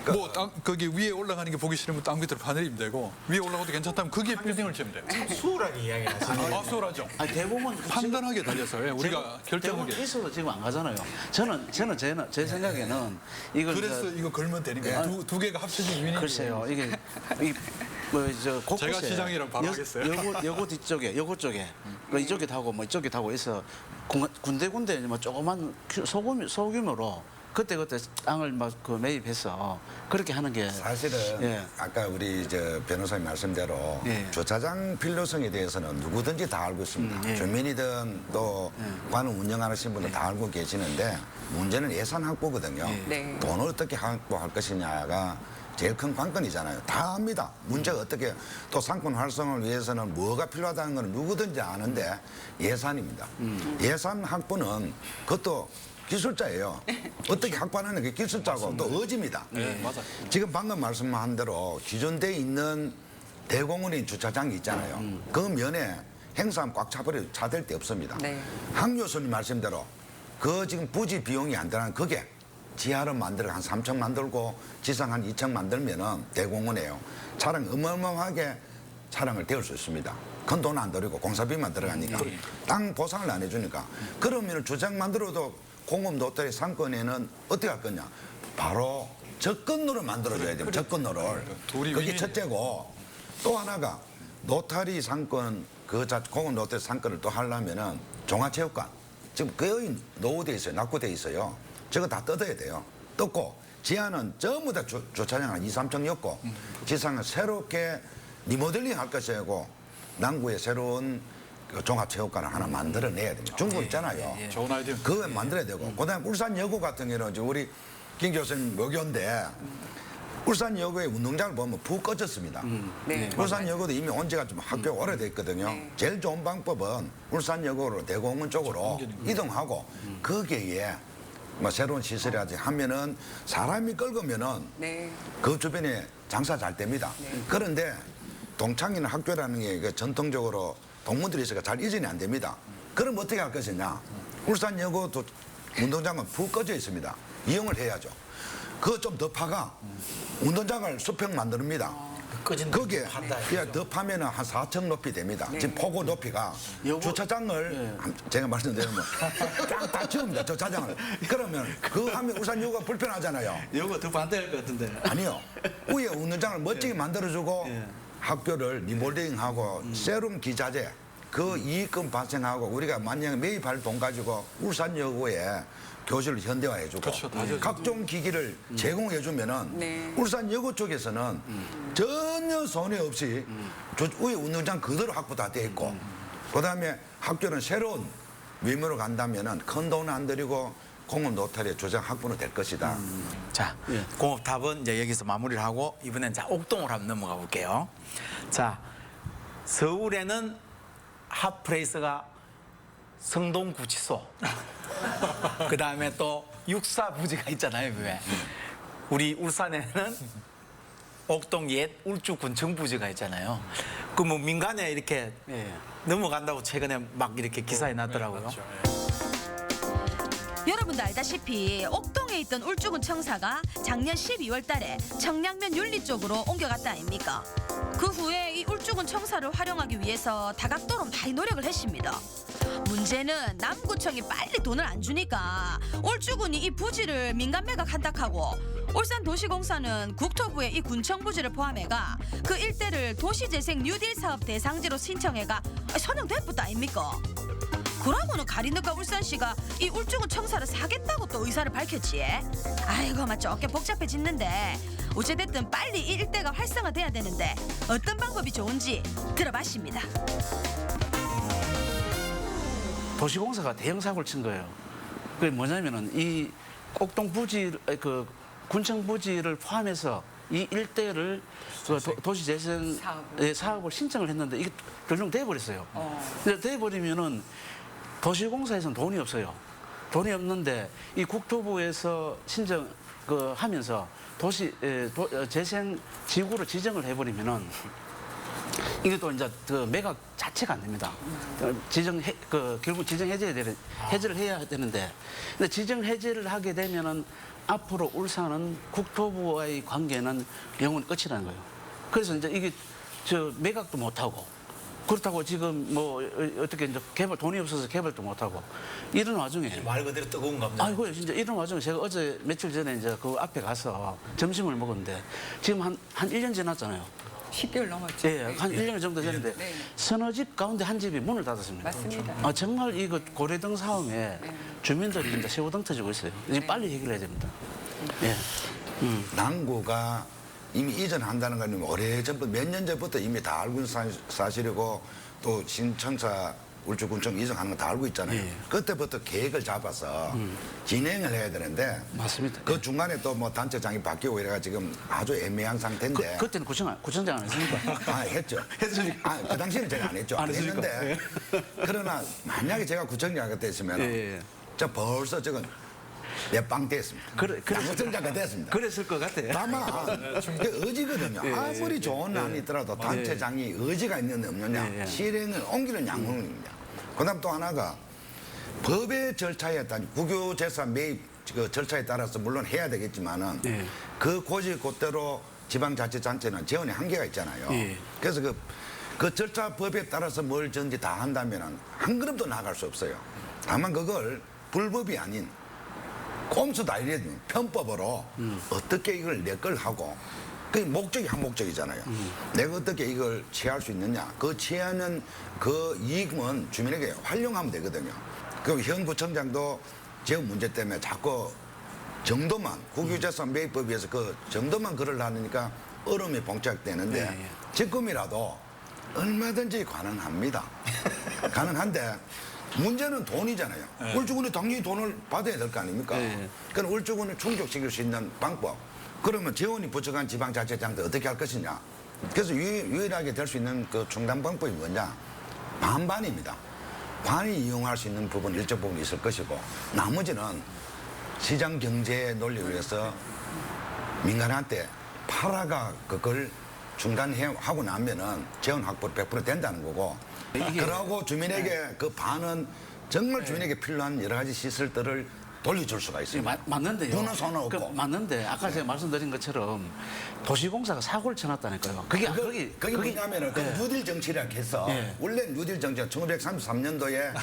뭐 거기 위에 올라가는 게 보기 싫으면 땅 밑으로 파내리면 되고 위에 올라가도 괜찮다면 거기에 빌딩을 지으면 돼요. 수월하게 이야기를 하시네요. 수월하죠. 아니 대부분 판단하게 달려서 우리가 결정하게. 대부분 있어도 지금 안 가잖아요. 저는 제 생각에는 이걸 그래서 이거 걸면 되는 거예요. 두 개가 합쳐진 유닛이. 글쎄요 이게 뭐저 곳곳에 제가 시장이라면 바로 하겠어요. 여고 뒤쪽에 여고 쪽에 그 이쪽에 타고 뭐 이쪽에 타고 해서 군데군데 뭐 조그만 소규모로 그때 땅을 막 그 매입해서 그렇게 하는 게 사실은 예. 아까 우리 변호사님 말씀대로 예. 주차장 필요성에 대해서는 누구든지 다 알고 있습니다. 예. 주민이든 또 관을 운영하시는 분들 다 알고 계시는데 문제는 예산 확보거든요. 네. 돈을 어떻게 확보할 것이냐가 제일 큰 관건이잖아요. 다 압니다. 문제가 어떻게 또 상권 활성화를 위해서는 뭐가 필요하다는 건 누구든지 아는데 예산입니다. 예산 확보는 그것도 기술자예요. 어떻게 확보하는 게 기술자고 또 의지입니다. 네, 맞아요. 지금 방금 말씀한 대로 기존돼 있는 대공원인 주차장이 있잖아요. 그 면에 행사하면 꽉 차버려 차댈 데 없습니다. 네. 황 교수님 말씀대로 그 지금 부지 비용이 안 들어간 그게 지하를 만들어 한 3층 만들고 지상 한 2층 만들면은 대공원이에요. 차량 어마어마하게 차량을 태울 수 있습니다. 큰 돈 안 들이고 공사비만 들어가니까 땅 보상을 안 해주니까 그러면 주차장 만들어도 공업 로터리 상권에는 어떻게 할 거냐? 바로 접근로를 만들어줘야 돼요. 접근로를. 둘이 그게 윈윈이에요. 첫째고 또 하나가 로타리 상권 공업 로터리 상권을 또 하려면은 종합체육관 지금 거의 노후돼 있어요. 낙후돼 있어요. 저거 다 뜯어야 돼요. 뜯고 지하는 전부 다 주차장 한 2, 3층이었고 지상은 새롭게 리모델링 할 것이고 남구에 새로운 그 종합체육관을 하나 만들어내야 됩니다. 중국 있잖아요. 좋은 아이디어. 그거 만들어야 되고 그다음에 울산여고 같은 경우는 이제 우리 김 교수님 여교인데 울산여고의 운동장을 보면 푹 꺼졌습니다. 네. 울산여고도 이미 온 지가 좀 학교가 오래됐거든요. 네. 제일 좋은 방법은 울산여고로 대공원 쪽으로 이동하고 거기에 뭐 새로운 시설이라든지 하면은 사람이 끓으면은 네. 그 주변에 장사 잘 됩니다. 그런데 동창이나 학교라는 게 그 전통적으로 동문들이 있어서 잘 이전이 안 됩니다. 그럼 어떻게 할 것이냐? 울산여고 운동장은 푹 꺼져 있습니다. 이용을 해야죠. 그거 좀 더 파가 운동장을 수평 만듭니다. 꺼진 거기에 한다. 더 파면은 한 4층 높이 됩니다. 지금 포고 높이가 주차장을 제가 말씀드리면 쫙다 채웁니다. 주차장을. 그러면 그 하면 울산여고가 불편하잖아요. 이거 더 반대할 것 같은데. 아니요. 위에 운동장을 멋지게 만들어주고 학교를 리몰딩하고 세룸 기자재 그 이익금 발생하고 우리가 만약에 매입할 돈 가지고 울산여고에 교실을 현대화해주고 그렇죠. 다 각종 기기를 제공해주면은 네. 울산여고 쪽에서는 전혀 손해 없이 위에 운동장 그대로 확보 다 돼 있고 그다음에 학교는 새로운 위문으로 간다면은 큰 돈은 안 들이고 공업 노탈의 조장 확보는 될 것이다. 자, 공업탑은 이제 여기서 마무리를 하고 이번엔 자 옥동으로 한번 넘어가 볼게요. 자, 서울에는 핫플레이스가 성동구치소. 그 다음에 또 육사부지가 있잖아요, 왜? 우리 울산에는 옥동 옛 울주군청부지가 있잖아요. 그 뭐 민간에 이렇게 넘어간다고 최근에 막 이렇게 기사에 났더라고요. 여러분도 알다시피 옥동에 있던 울주군 청사가 작년 12월 달에 청량면 윤리 쪽으로 옮겨갔다 아닙니까? 그 후에 이 울주군 청사를 활용하기 위해서 다각도로 많이 노력을 했습니다. 문제는 남구청이 빨리 돈을 안 주니까 울주군이 이 부지를 민간 매각한다 하고 울산도시공사는 국토부에 이 군청 부지를 포함해가 그 일대를 도시재생 뉴딜 사업 대상지로 신청해가 선정됐다 아닙니까? 그러고는 가리느까 울산시가 이 울주군 청사를 사겠다고 또 의사를 밝혔지. 아이고 막 좁게 복잡해졌는데 어찌됐든 빨리 이 일대가 활성화돼야 되는데 어떤 방법이 좋은지 들어봤습니다. 도시공사가 대형 사고를 친 거예요. 그게 뭐냐면은 이 옥동 부지 그 군청 부지를 포함해서 이 일대를 그 도시재생 사업을 신청을 했는데 이게 결정 돼버렸어요. 근데 돼버리면은 도시공사에서는 돈이 없어요. 돈이 없는데 이 국토부에서 신청 그 하면서 재생 지구로 지정을 해버리면은 이게 또 이제 그 매각 자체가 안 됩니다. 결국 지정 해제를 해야 되는데, 근데 지정 해제를 하게 되면은 앞으로 울산은 국토부와의 관계는 영원히 끝이라는 거예요. 그래서 이제 이게 매각도 못 하고. 그렇다고 지금 뭐 어떻게 이제 돈이 없어서 개발도 못 하고 이런 와중에 말 그대로 뜨거운 감자. 아이고 진짜 이런 와중에 제가 어제 며칠 전에 이제 그 앞에 가서 점심을 먹었는데 지금 한 1년 지났잖아요. 10개월 넘었죠. 예, 한 1년 정도 됐는데 네. 서너 집 가운데 한 집이 문을 닫았습니다. 맞습니다. 정말 이거 고래등 상황에 주민들이 이제 새우등 터지고 있어요. 이제 네. 빨리 해결해야 됩니다. 예. 남구가 이미 이전한다는 건 오래전부터 몇 년 전부터 이미 다 알고 있는 사실이고 또 신청사 울주군청 이전하는 거 다 알고 있잖아요. 예. 그때부터 계획을 잡아서 진행을 해야 되는데 맞습니다. 그 중간에 또 뭐 단체장이 바뀌고 이래가 지금 아주 애매한 상태인데 그때는 구청장 안 했습니까? 아 했죠. 했습니까? 아, 그 당시에는 제가 안 했죠. 안 했습니까? 했는데 그러나 만약에 제가 구청장이 됐으면 예. 저 벌써 저건 내 빵 됐습니다. 구청장이 됐습니다. 그랬을 것 같아요. 다만 그 의지거든요. 아무리 좋은 안이 있더라도 단체장이 의지가 있느냐 없느냐 실행을 옮기는 양문입니다. 그다음 또 하나가 법의 절차에 따라 국유재산 매입 그 절차에 따라서 물론 해야 되겠지만은 그 고지고대로 지방자치단체는 재원의 한계가 있잖아요. 그래서 그 절차 법에 따라서 뭘 전지 다 한다면은 한 걸음도 나갈 수 없어요. 다만 그걸 불법이 아닌 꼼수도 아니래도 편법으로 어떻게 이걸 내 걸 하고 그 목적이 한 목적이잖아요. 내가 어떻게 이걸 취할 수 있느냐. 그 취하는 그 이익은 주민에게 활용하면 되거든요. 그럼 현 구청장도 지역 문제 때문에 자꾸 정도만 국유재산 매입법에서 그 정도만 글을 하니까 어려움이 봉착되는데 지금이라도 얼마든지 가능합니다. 가능한데 문제는 돈이잖아요. 울주군이 당연히 돈을 받아야 될 거 아닙니까? 그럼 울주군을 충족시킬 수 있는 방법. 그러면 재원이 부족한 지방자치장도 어떻게 할 것이냐. 그래서 유일하게 될 수 있는 그 충당 방법이 뭐냐. 반반입니다. 반이 이용할 수 있는 부분 일정 부분 있을 것이고 나머지는 시장 경제 논리를 위해서 민간한테 팔아가 그걸 중단하고 나면은 재원 확보 100% 된다는 거고 그러고 주민에게 그 반은 정말 주민에게 필요한 여러 가지 시설들을 돌려줄 수가 있습니다. 맞는데요. 누는 손은 없고. 맞는데 아까 제가 말씀드린 것처럼 도시공사가 사고를 쳐놨다니까요. 그게 뭐냐면은 그 네. 뉴딜 정치라고 해서 네. 원래 뉴딜 정치가 1933년도에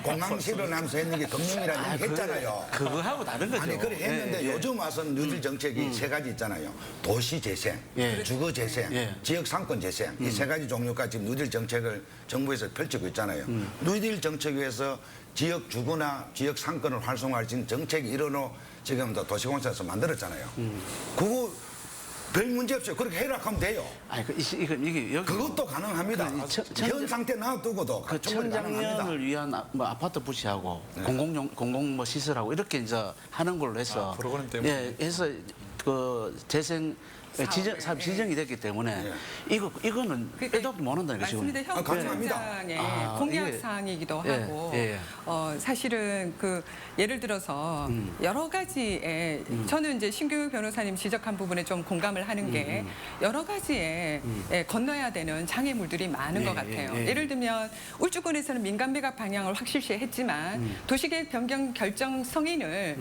공항시를 하면서 했는 게 금융이라는 얘기 했잖아요. 그거하고 다른 거죠. 아니 그래 했는데 예, 예. 요즘 와서는 뉴딜 정책이 세 가지 있잖아요. 도시 재생, 예. 주거 재생, 예. 지역 상권 재생 이 세 가지 종류가 지금 뉴딜 정책을 정부에서 펼치고 있잖아요. 뉴딜 정책 위해서 지역 주거나 지역 상권을 활성화할 수 있는 정책의 일원으로 지금 도시공사에서 만들었잖아요. 그거 별 문제 없어요. 그렇게 해라 하면 돼요. 아니 이게 여기 그것도 가능합니다. 현 상태 놔두고도 그 충분히 가능합니다. 청장년을 위한 뭐 아파트 부지하고 공공 뭐 시설하고 이렇게 이제 하는 걸로 해서 프로그램 때문에. 예, 해서 그 재생 사업 지정이 됐기 때문에 이거는 빼도 못 한다는 거죠. 맞습니다. 현 가능합니다. 구청장의 아, 공약 이게- 사항이기도 예, 하고 예. 사실은 그 예를 들어서 여러 가지의 저는 이제 신규 변호사님 지적한 부분에 좀 공감을 하는 게 여러 가지의 건너야 되는 장애물들이 많은 예, 것 같아요. 예, 예. 예를 들면 울주군에서는 민간 매각 방향을 확실시했지만 도시계획 변경 결정 성인을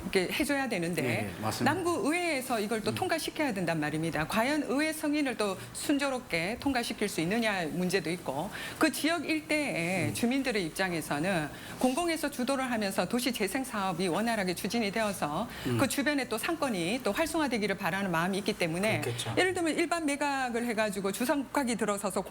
이렇게 해줘야 되는데 예, 맞습니다. 남구 의회에서 이걸 또 통과시켜야 된단 말입니다. 과연 의회 성인을 또 순조롭게 통과시킬 수 있느냐 문제도 있고 그 지역 일대의 주민들의 입장에서는 공공에서 주도를 하면서 도시 재생 사업이 원활하게 추진이 되어서 그 주변에 또 상권이 또 활성화되기를 바라는 마음이 있기 때문에 그렇겠죠. 예를 들면 일반 매각을 해가지고 주상국각이 들어서서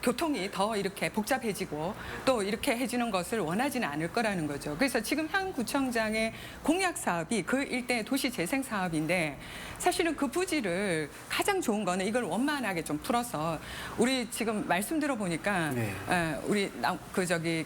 교통이 더 이렇게 복잡해지고 또 이렇게 해지는 것을 원하지는 않을 거라는 거죠. 그래서 지금 현 구청장의 공약 사업이 그 일대의 도시 재생 사업인데 사실은 그 부지를 가장 좋은 거는 이걸 원만하게 좀 풀어서 우리 지금 말씀 들어보니까 네. 우리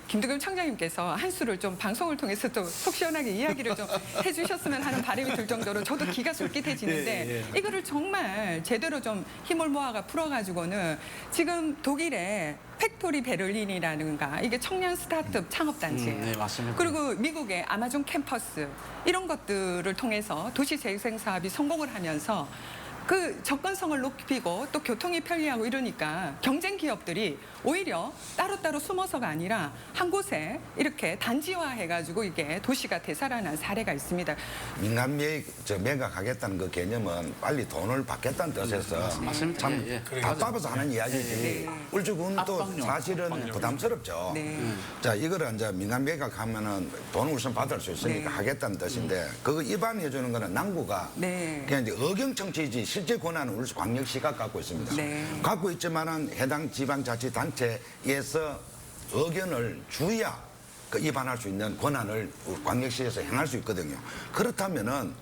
김두겸 청장님께서 한 수를 좀 방송을 통해서 또 속 시원하게 이야기를 좀 해주셨으면 하는 바람이 들 정도로 저도 기가 솔깃해지는데 이거를 정말 제대로 좀 힘을 모아가 풀어가지고는 지금 독일의 팩토리 베를린이라는가 이게 청년 스타트업 창업단지예요. 네, 맞습니다. 그리고 미국의 아마존 캠퍼스 이런 것들을 통해서 도시 재생 사업이 성공을 하면서 그 접근성을 높이고 또 교통이 편리하고 이러니까 경쟁 기업들이 오히려 따로따로 숨어서가 아니라 한 곳에 이렇게 단지화해가지고 이게 도시가 되살아난 사례가 있습니다. 민간 매각하겠다는 그 개념은 빨리 돈을 받겠다는 뜻에서 맞습니다. 참 예, 예. 답답해서 하는 이야기지. 울주군도 압박용. 사실은 부담스럽죠. 네. 자, 이거를 이제 민간 매각하면은 돈을 우선 받을 수 있으니까 네. 하겠다는 뜻인데 그거 위반해 주는 거는 남구가 네. 그냥 이제 의경청취지 실제 권한은 울주광역시가 갖고 있습니다. 네. 갖고 있지만은 해당 지방자치단체에서 의견을 주야 그 위반할 수 있는 권한을 광역시에서 행할 수 있거든요. 그렇다면은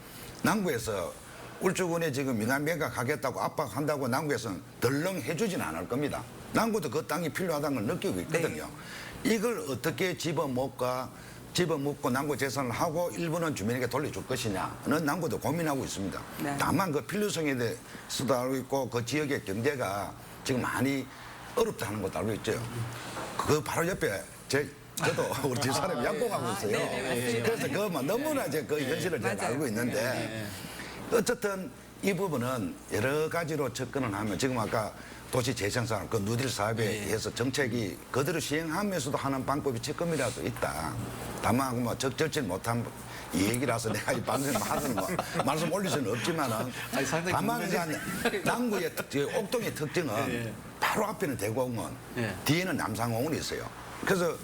남구에서 울주군에 지금 민간 매각하겠다고 압박한다고 남구에서는 덜렁 해주지는 않을 겁니다. 남구도 그 땅이 필요하다는 걸 느끼고 있거든요. 이걸 어떻게 집어먹고 남구 재산을 하고 일부는 주민에게 돌려줄 것이냐는 남구도 고민하고 있습니다. 네. 다만 그 필요성에 대해서도 알고 있고 그 지역의 경제가 지금 많이 어렵다는 것도 알고 있죠. 그 바로 옆에 저도 우리 집사람이 양봉하고 있어요. 네, 그래서 그만 너무나 이제 그 현실을 제가 맞아요. 알고 있는데 어쨌든 이 부분은 여러 가지로 접근을 하면 지금 아까 도시 재생사업, 그 누딜 사업에 의해서 정책이 그대로 시행하면서도 하는 방법이 조금이라도 있다. 다만 뭐 적절치 못한 이 얘기라서 내가 이 방송에 하는 뭐 말씀 올릴 수는 없지만은 아니, 상당히 다만 남구의 옥동의 특징은 바로 앞에는 대공원, 뒤에는 남상공원이 있어요. 그래서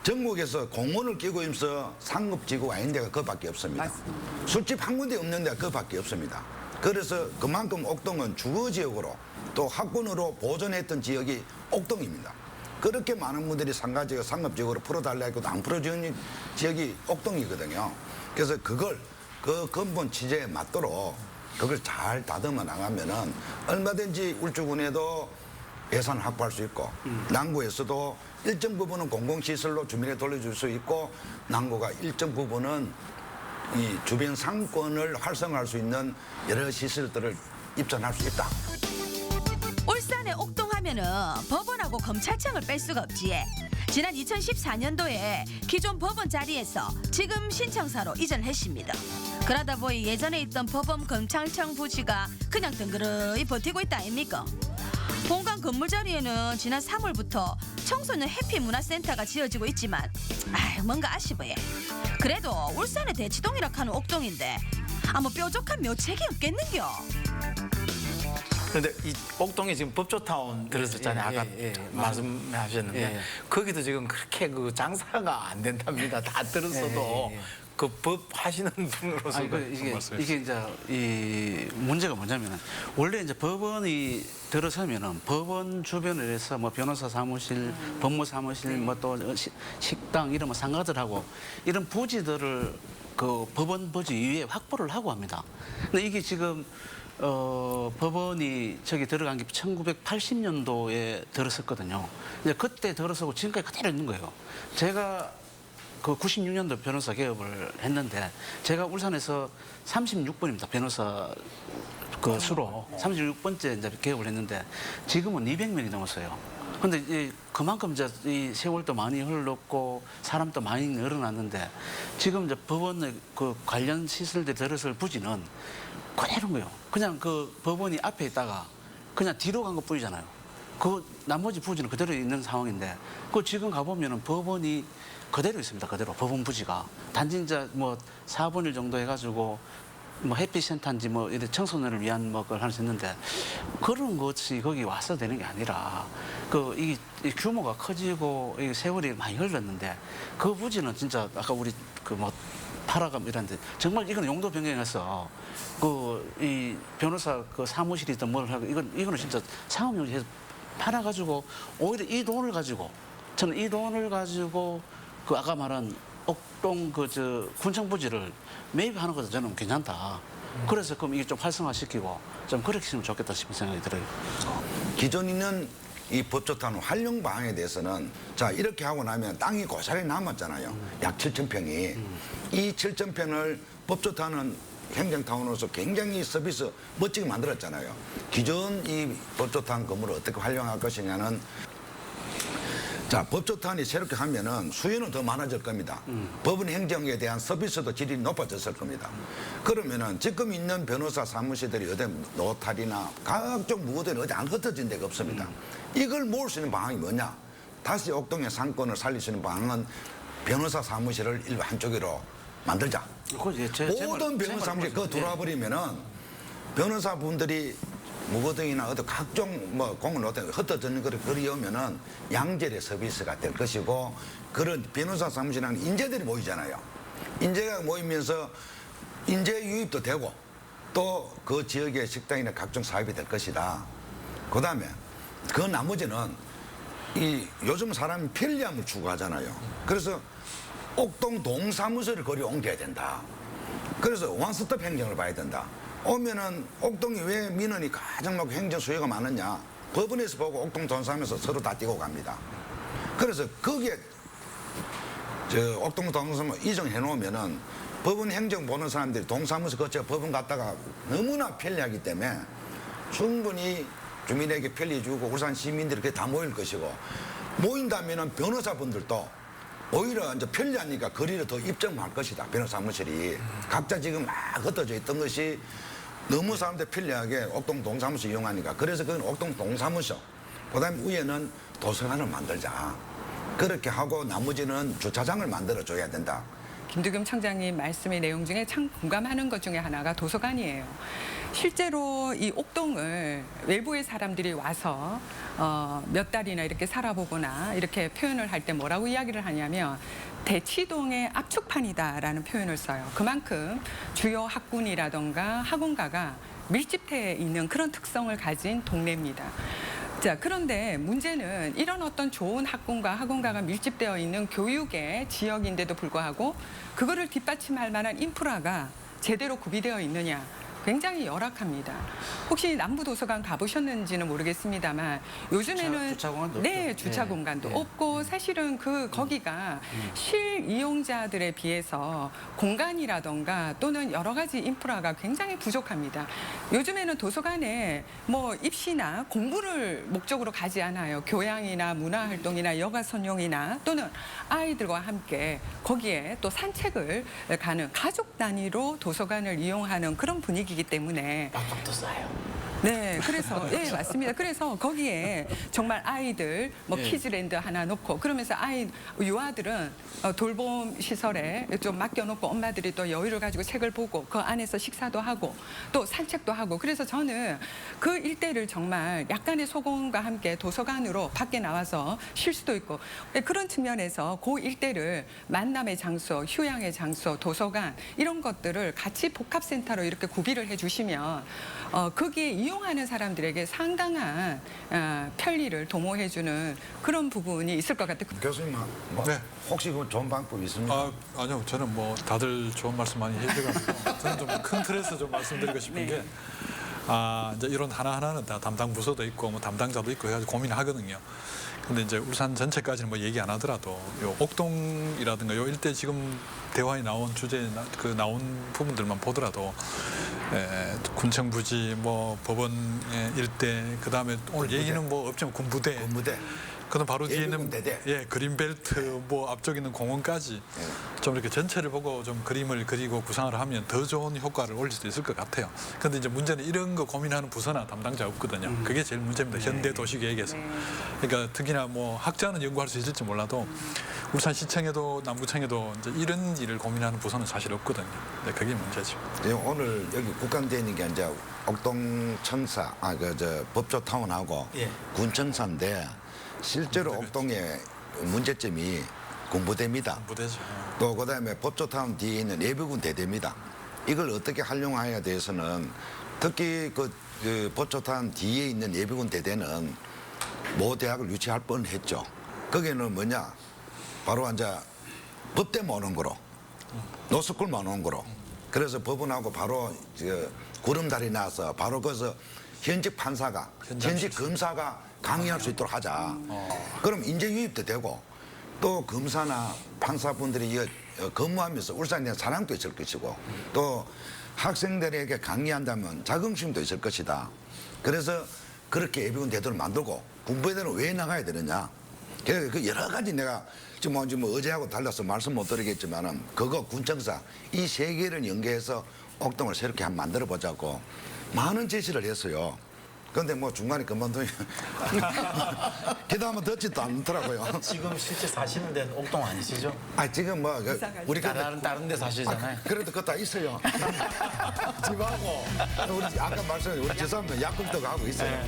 전국에서 공원을 끼고 있으면서 상급지구가 아닌 데가 그밖에 없습니다. 맞습니다. 술집 한 군데 없는 데가 그밖에 없습니다. 그래서 그만큼 옥동은 주거지역으로 또 학군으로 보존했던 지역이 옥동입니다. 그렇게 많은 분들이 상급지역으로 풀어달라 했고도 안 풀어주는 지역이 옥동이거든요. 그래서 그걸 그 근본 취지에 맞도록 그걸 잘 다듬어 나가면은 얼마든지 울주군에도 예산을 확보할 수 있고 남구에서도 일정 부분은 공공시설로 주민에게 돌려줄 수 있고 남구가 일정 부분은 이 주변 상권을 활성화할 수 있는 여러 시설들을 입전할 수 있다. 울산의 옥동하면은 법원하고 검찰청을 뺄 수가 없지. 지난 2014년도에 기존 법원 자리에서 지금 신청사로 이전했습니다. 그러다 보니 예전에 있던 법원 검찰청 부지가 그냥 덩그러이 버티고 있다 아닙니까? 본관 건물 자리에는 지난 3월부터 청소년 해피문화센터가 지어지고 있지만 뭔가 아쉬워요. 그래도 울산의 대치동이라 하는 옥동인데 뭐 뾰족한 묘책이 없겠는겨. 그런데 이 옥동에 지금 법조타운 들었었잖아요. 예, 아까 예, 예. 말씀하셨는데 예. 거기도 지금 그렇게 그 장사가 안 된답니다. 다 들었어도 예, 예, 예. 그 법 하시는 분으로서 아니, 이게 이제 이 문제가 뭐냐면은 원래 이제 법원이 들어서면은 법원 주변을 해서 뭐 변호사 사무실, 법무 사무실, 뭐 또 식당 이런 뭐 상가들하고 이런 부지들을 그 법원 부지 위에 확보를 하고 합니다. 근데 이게 지금 법원이 저기 들어간 게 1980년도에 들었었거든요. 이제 그때 들어서고 지금까지 그대로 있는 거예요. 제가 그 96년도 변호사 개업을 했는데 제가 울산에서 36번입니다. 변호사 그 수로 36번째 이제 개업을 했는데 지금은 200명이 넘었어요. 근데 그만큼 이제 이 세월도 많이 흘렀고 사람도 많이 늘어났는데 지금 이제 법원 그 관련 시설대 들어설 부지는 그대로인 거예요. 그냥 그 법원이 앞에 있다가 그냥 뒤로 간 것 뿐이잖아요. 그 나머지 부지는 그대로 있는 상황인데 그 지금 가보면은 법원이 그대로 있습니다. 그대로 법원 부지가 단지 이제 뭐 4분 1 정도 해가지고 뭐 해피센터인지 뭐 이런 청소년을 위한 뭐 그걸 할수 있는데 그런 것이 거기 와서 되는 게 아니라 그 이 규모가 커지고 이 세월이 많이 흘렀는데 그 부지는 진짜 아까 우리 그 뭐 파라감 이런데 정말 이건 용도 변경해서 그 이 변호사 그 사무실이든 뭘 하고 이거는 진짜 상업용지 해서 팔아가지고 오히려 이 돈을 가지고 저는 이 돈을 가지고 그 아까 말한 옥동 그 저 군청 부지를 매입하는 것도 저는 괜찮다. 그래서 그럼 이게 좀 활성화시키고 좀 그렇게 했으면 좋겠다 싶은 생각이 들어요. 기존 있는 이 법조타운 활용 방안에 대해서는 자 이렇게 하고 나면 땅이 고사리 남았잖아요. 약 7,000평이. 이 7,000평을 법조타운은 행정타운으로서 굉장히 서비스 멋지게 만들었잖아요. 기존 이 법조타운 건물을 어떻게 활용할 것이냐는 자, 법조타운이 새롭게 하면은 수요는 더 많아질 겁니다. 법원 행정에 대한 서비스도 질이 높아졌을 겁니다. 그러면은 지금 있는 변호사 사무실들이 어디 노탈이나 각종 무고들이 어디 안 흩어진 데가 없습니다. 이걸 모을 수 있는 방안이 뭐냐? 다시 옥동의 상권을 살릴 수 있는 방안은 변호사 사무실을 일부 한쪽으로 만들자. 모든 변호사 사무실 그거 들어와버리면은 변호사분들이 무고등이나 어떤 각종 뭐 공을 어떤 흩어지는 거를 그리우면은 양질의 서비스가 될 것이고 그런 변호사 사무실에는 인재들이 모이잖아요. 인재가 모이면서 인재 유입도 되고 또 그 지역의 식당이나 각종 사업이 될 것이다. 그다음에 그 나머지는 이 요즘 사람이 편리함을 추구하잖아요. 그래서 옥동 동사무소를 거리 옮겨야 된다. 그래서 원스톱 행정을 봐야 된다. 오면은 옥동이 왜 민원이 가장 많고 행정 수요가 많으냐? 법원에서 보고 옥동 동사무소 서로 다 띄고 갑니다. 그래서 거기에 저 옥동 동사무소 이전해 놓으면은 법원 행정 보는 사람들이 동사무소 거쳐 법원 갔다가 너무나 편리하기 때문에 충분히 주민에게 편리 주고 울산 시민들이 그게 다 모일 것이고 모인다면은 변호사분들도 오히려 이제 편리하니까 거리를 더 입점할 것이다. 변호사 사무실이 각자 지금 막 흩어져 있던 것이 너무 사람들 편리하게 옥동 동사무소 이용하니까 그래서 그건 옥동 동사무소 그다음에 위에는 도서관을 만들자. 그렇게 하고 나머지는 주차장을 만들어 줘야 된다. 김두겸 청장님 말씀의 내용 중에 참 공감하는 것 중에 하나가 도서관이에요. 실제로 이 옥동을 외부의 사람들이 와서 몇 달이나 이렇게 살아보거나 이렇게 표현을 할 때 뭐라고 이야기를 하냐면 대치동의 압축판이다라는 표현을 써요. 그만큼 주요 학군이라던가 학원가가 밀집해 있는 그런 특성을 가진 동네입니다. 자, 그런데 문제는 이런 어떤 좋은 학군과 학원가가 밀집되어 있는 교육의 지역인데도 불구하고 그거를 뒷받침할 만한 인프라가 제대로 구비되어 있느냐. 굉장히 열악합니다. 혹시 남부도서관 가보셨는지는 모르겠습니다만 요즘에는 주차 공간도 네, 없죠. 주차 네. 공간도 네. 없고 사실은 거기가 실 이용자들에 비해서 공간이라던가 또는 여러 가지 인프라가 굉장히 부족합니다. 요즘에는 도서관에 뭐 입시나 공부를 목적으로 가지 않아요. 교양이나 문화활동이나 여가 선용이나 또는 아이들과 함께 거기에 또 산책을 가는 가족 단위로 도서관을 이용하는 그런 분위기이기 때문에 밥값도 싸요. 네, 그래서 예 맞습니다. 그래서 거기에 정말 아이들 뭐 예. 키즈랜드 하나 놓고 그러면서 유아들은 돌봄 시설에 좀 맡겨놓고 엄마들이 또 여유를 가지고 책을 보고 그 안에서 식사도 하고 또 산책도 하고 그래서 저는 그 일대를 정말 약간의 소금과 함께 도서관으로 밖에 나와서 쉴 수도 있고 그런 측면에서 그 일대를 만남의 장소, 휴양의 장소, 도서관 이런 것들을 같이 복합센터로 이렇게 구비를 해주시면 거기에 이용하는 사람들에게 상당한 편리를 도모해주는 그런 부분이 있을 것 같아요. 교수님 뭐 네. 혹시 그 좋은 방법 있습니까? 아니요, 저는 뭐 다들 좋은 말씀 많이 해주셔가지고 저는 좀 큰 틀에서 좀 말씀드리고 싶은 네. 게 이제 이런 하나하나는 다 담당 부서도 있고 뭐 담당자도 있고 해가지고 고민하거든요. 근데 이제 울산 전체까지는 뭐 얘기 안 하더라도 요 옥동이라든가 요 일대 지금 대화에 나온 주제 나온 부분들만 보더라도 군청 부지 뭐 법원 일대 그다음에 오늘 얘기는 뭐 없지만 군부대 군부대. 그다음 바로 뒤에 있는 예비군 대대. 그린벨트 뭐 앞쪽에 있는 공원까지 좀 이렇게 전체를 보고 좀 그림을 그리고 구상을 하면 더 좋은 효과를 올릴 수 있을 것 같아요. 근데 이제 문제는 이런 거 고민하는 부서나 담당자 없거든요. 그게 제일 문제입니다. 현대 도시 계획에서. 그러니까 특히나 뭐 학자는 연구할 수 있을지 몰라도 울산시청에도 남구청에도 이제 이런 일을 고민하는 부서는 사실 없거든요. 네, 그게 문제죠. 오늘 여기 국감되어 있는 게 이제 옥동청사, 법조타운하고 예. 군청사인데 실제로 옥동의 문제점이 군부대입니다. 무대죠. 또 그다음에 법조타운 뒤에 있는 예비군 대대입니다. 이걸 어떻게 활용하여야 돼서는 특히 그 법조타운 뒤에 있는 예비군 대대는 모 대학을 유치할 뻔했죠. 거기는 뭐냐? 바로 이제 법대 모는 거로, 노스쿨 모는 거로. 그래서 법원하고 바로 구름다리 나서 바로 거기서 현직 판사가, 현직 검사가 강의할 수 있도록 하자. 그럼 인재 유입도 되고 또 검사나 판사분들이 근무하면서 울산에 사랑도 있을 것이고 또 학생들에게 강의한다면 자긍심도 있을 것이다. 그래서 그렇게 예비군 대도를 만들고 군부대는 왜 나가야 되느냐. 그래서 그 여러 가지 내가 지금 어제하고 달라서 말씀 못 드리겠지만은 그거 군청사 이 세 개를 연계해서 옥동을 새롭게 한번 만들어 보자고 많은 제시를 했어요. 그런데 뭐 중간에 그만두니 기다하면 듣지도 않더라고요. 지금 실제 사시는 데는 옥동 아니시죠? 지금 뭐 우리 다른 데 사시잖아요. 그래도 그거 다 있어요. 집하고 우리 아까 말씀하신 우리 죄송합니다. 약국도 가고 있어요.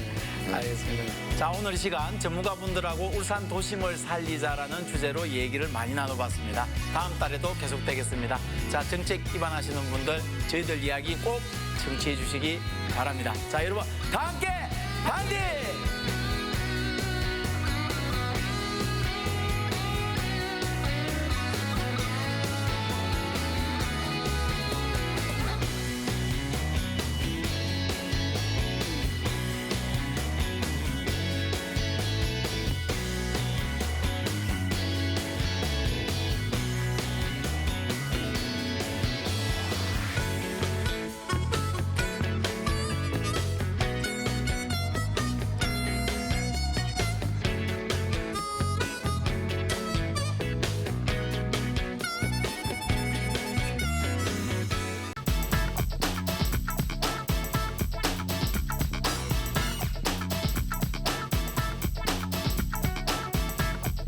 알겠습니다. 자, 오늘 이 시간 전문가분들하고 울산 도심을 살리자라는 주제로 얘기를 많이 나눠봤습니다. 다음 달에도 계속되겠습니다. 자, 정책 기반하시는 분들 저희들 이야기 꼭 청취해 주시기 바랍니다. 자, 여러분 다 함께 반디!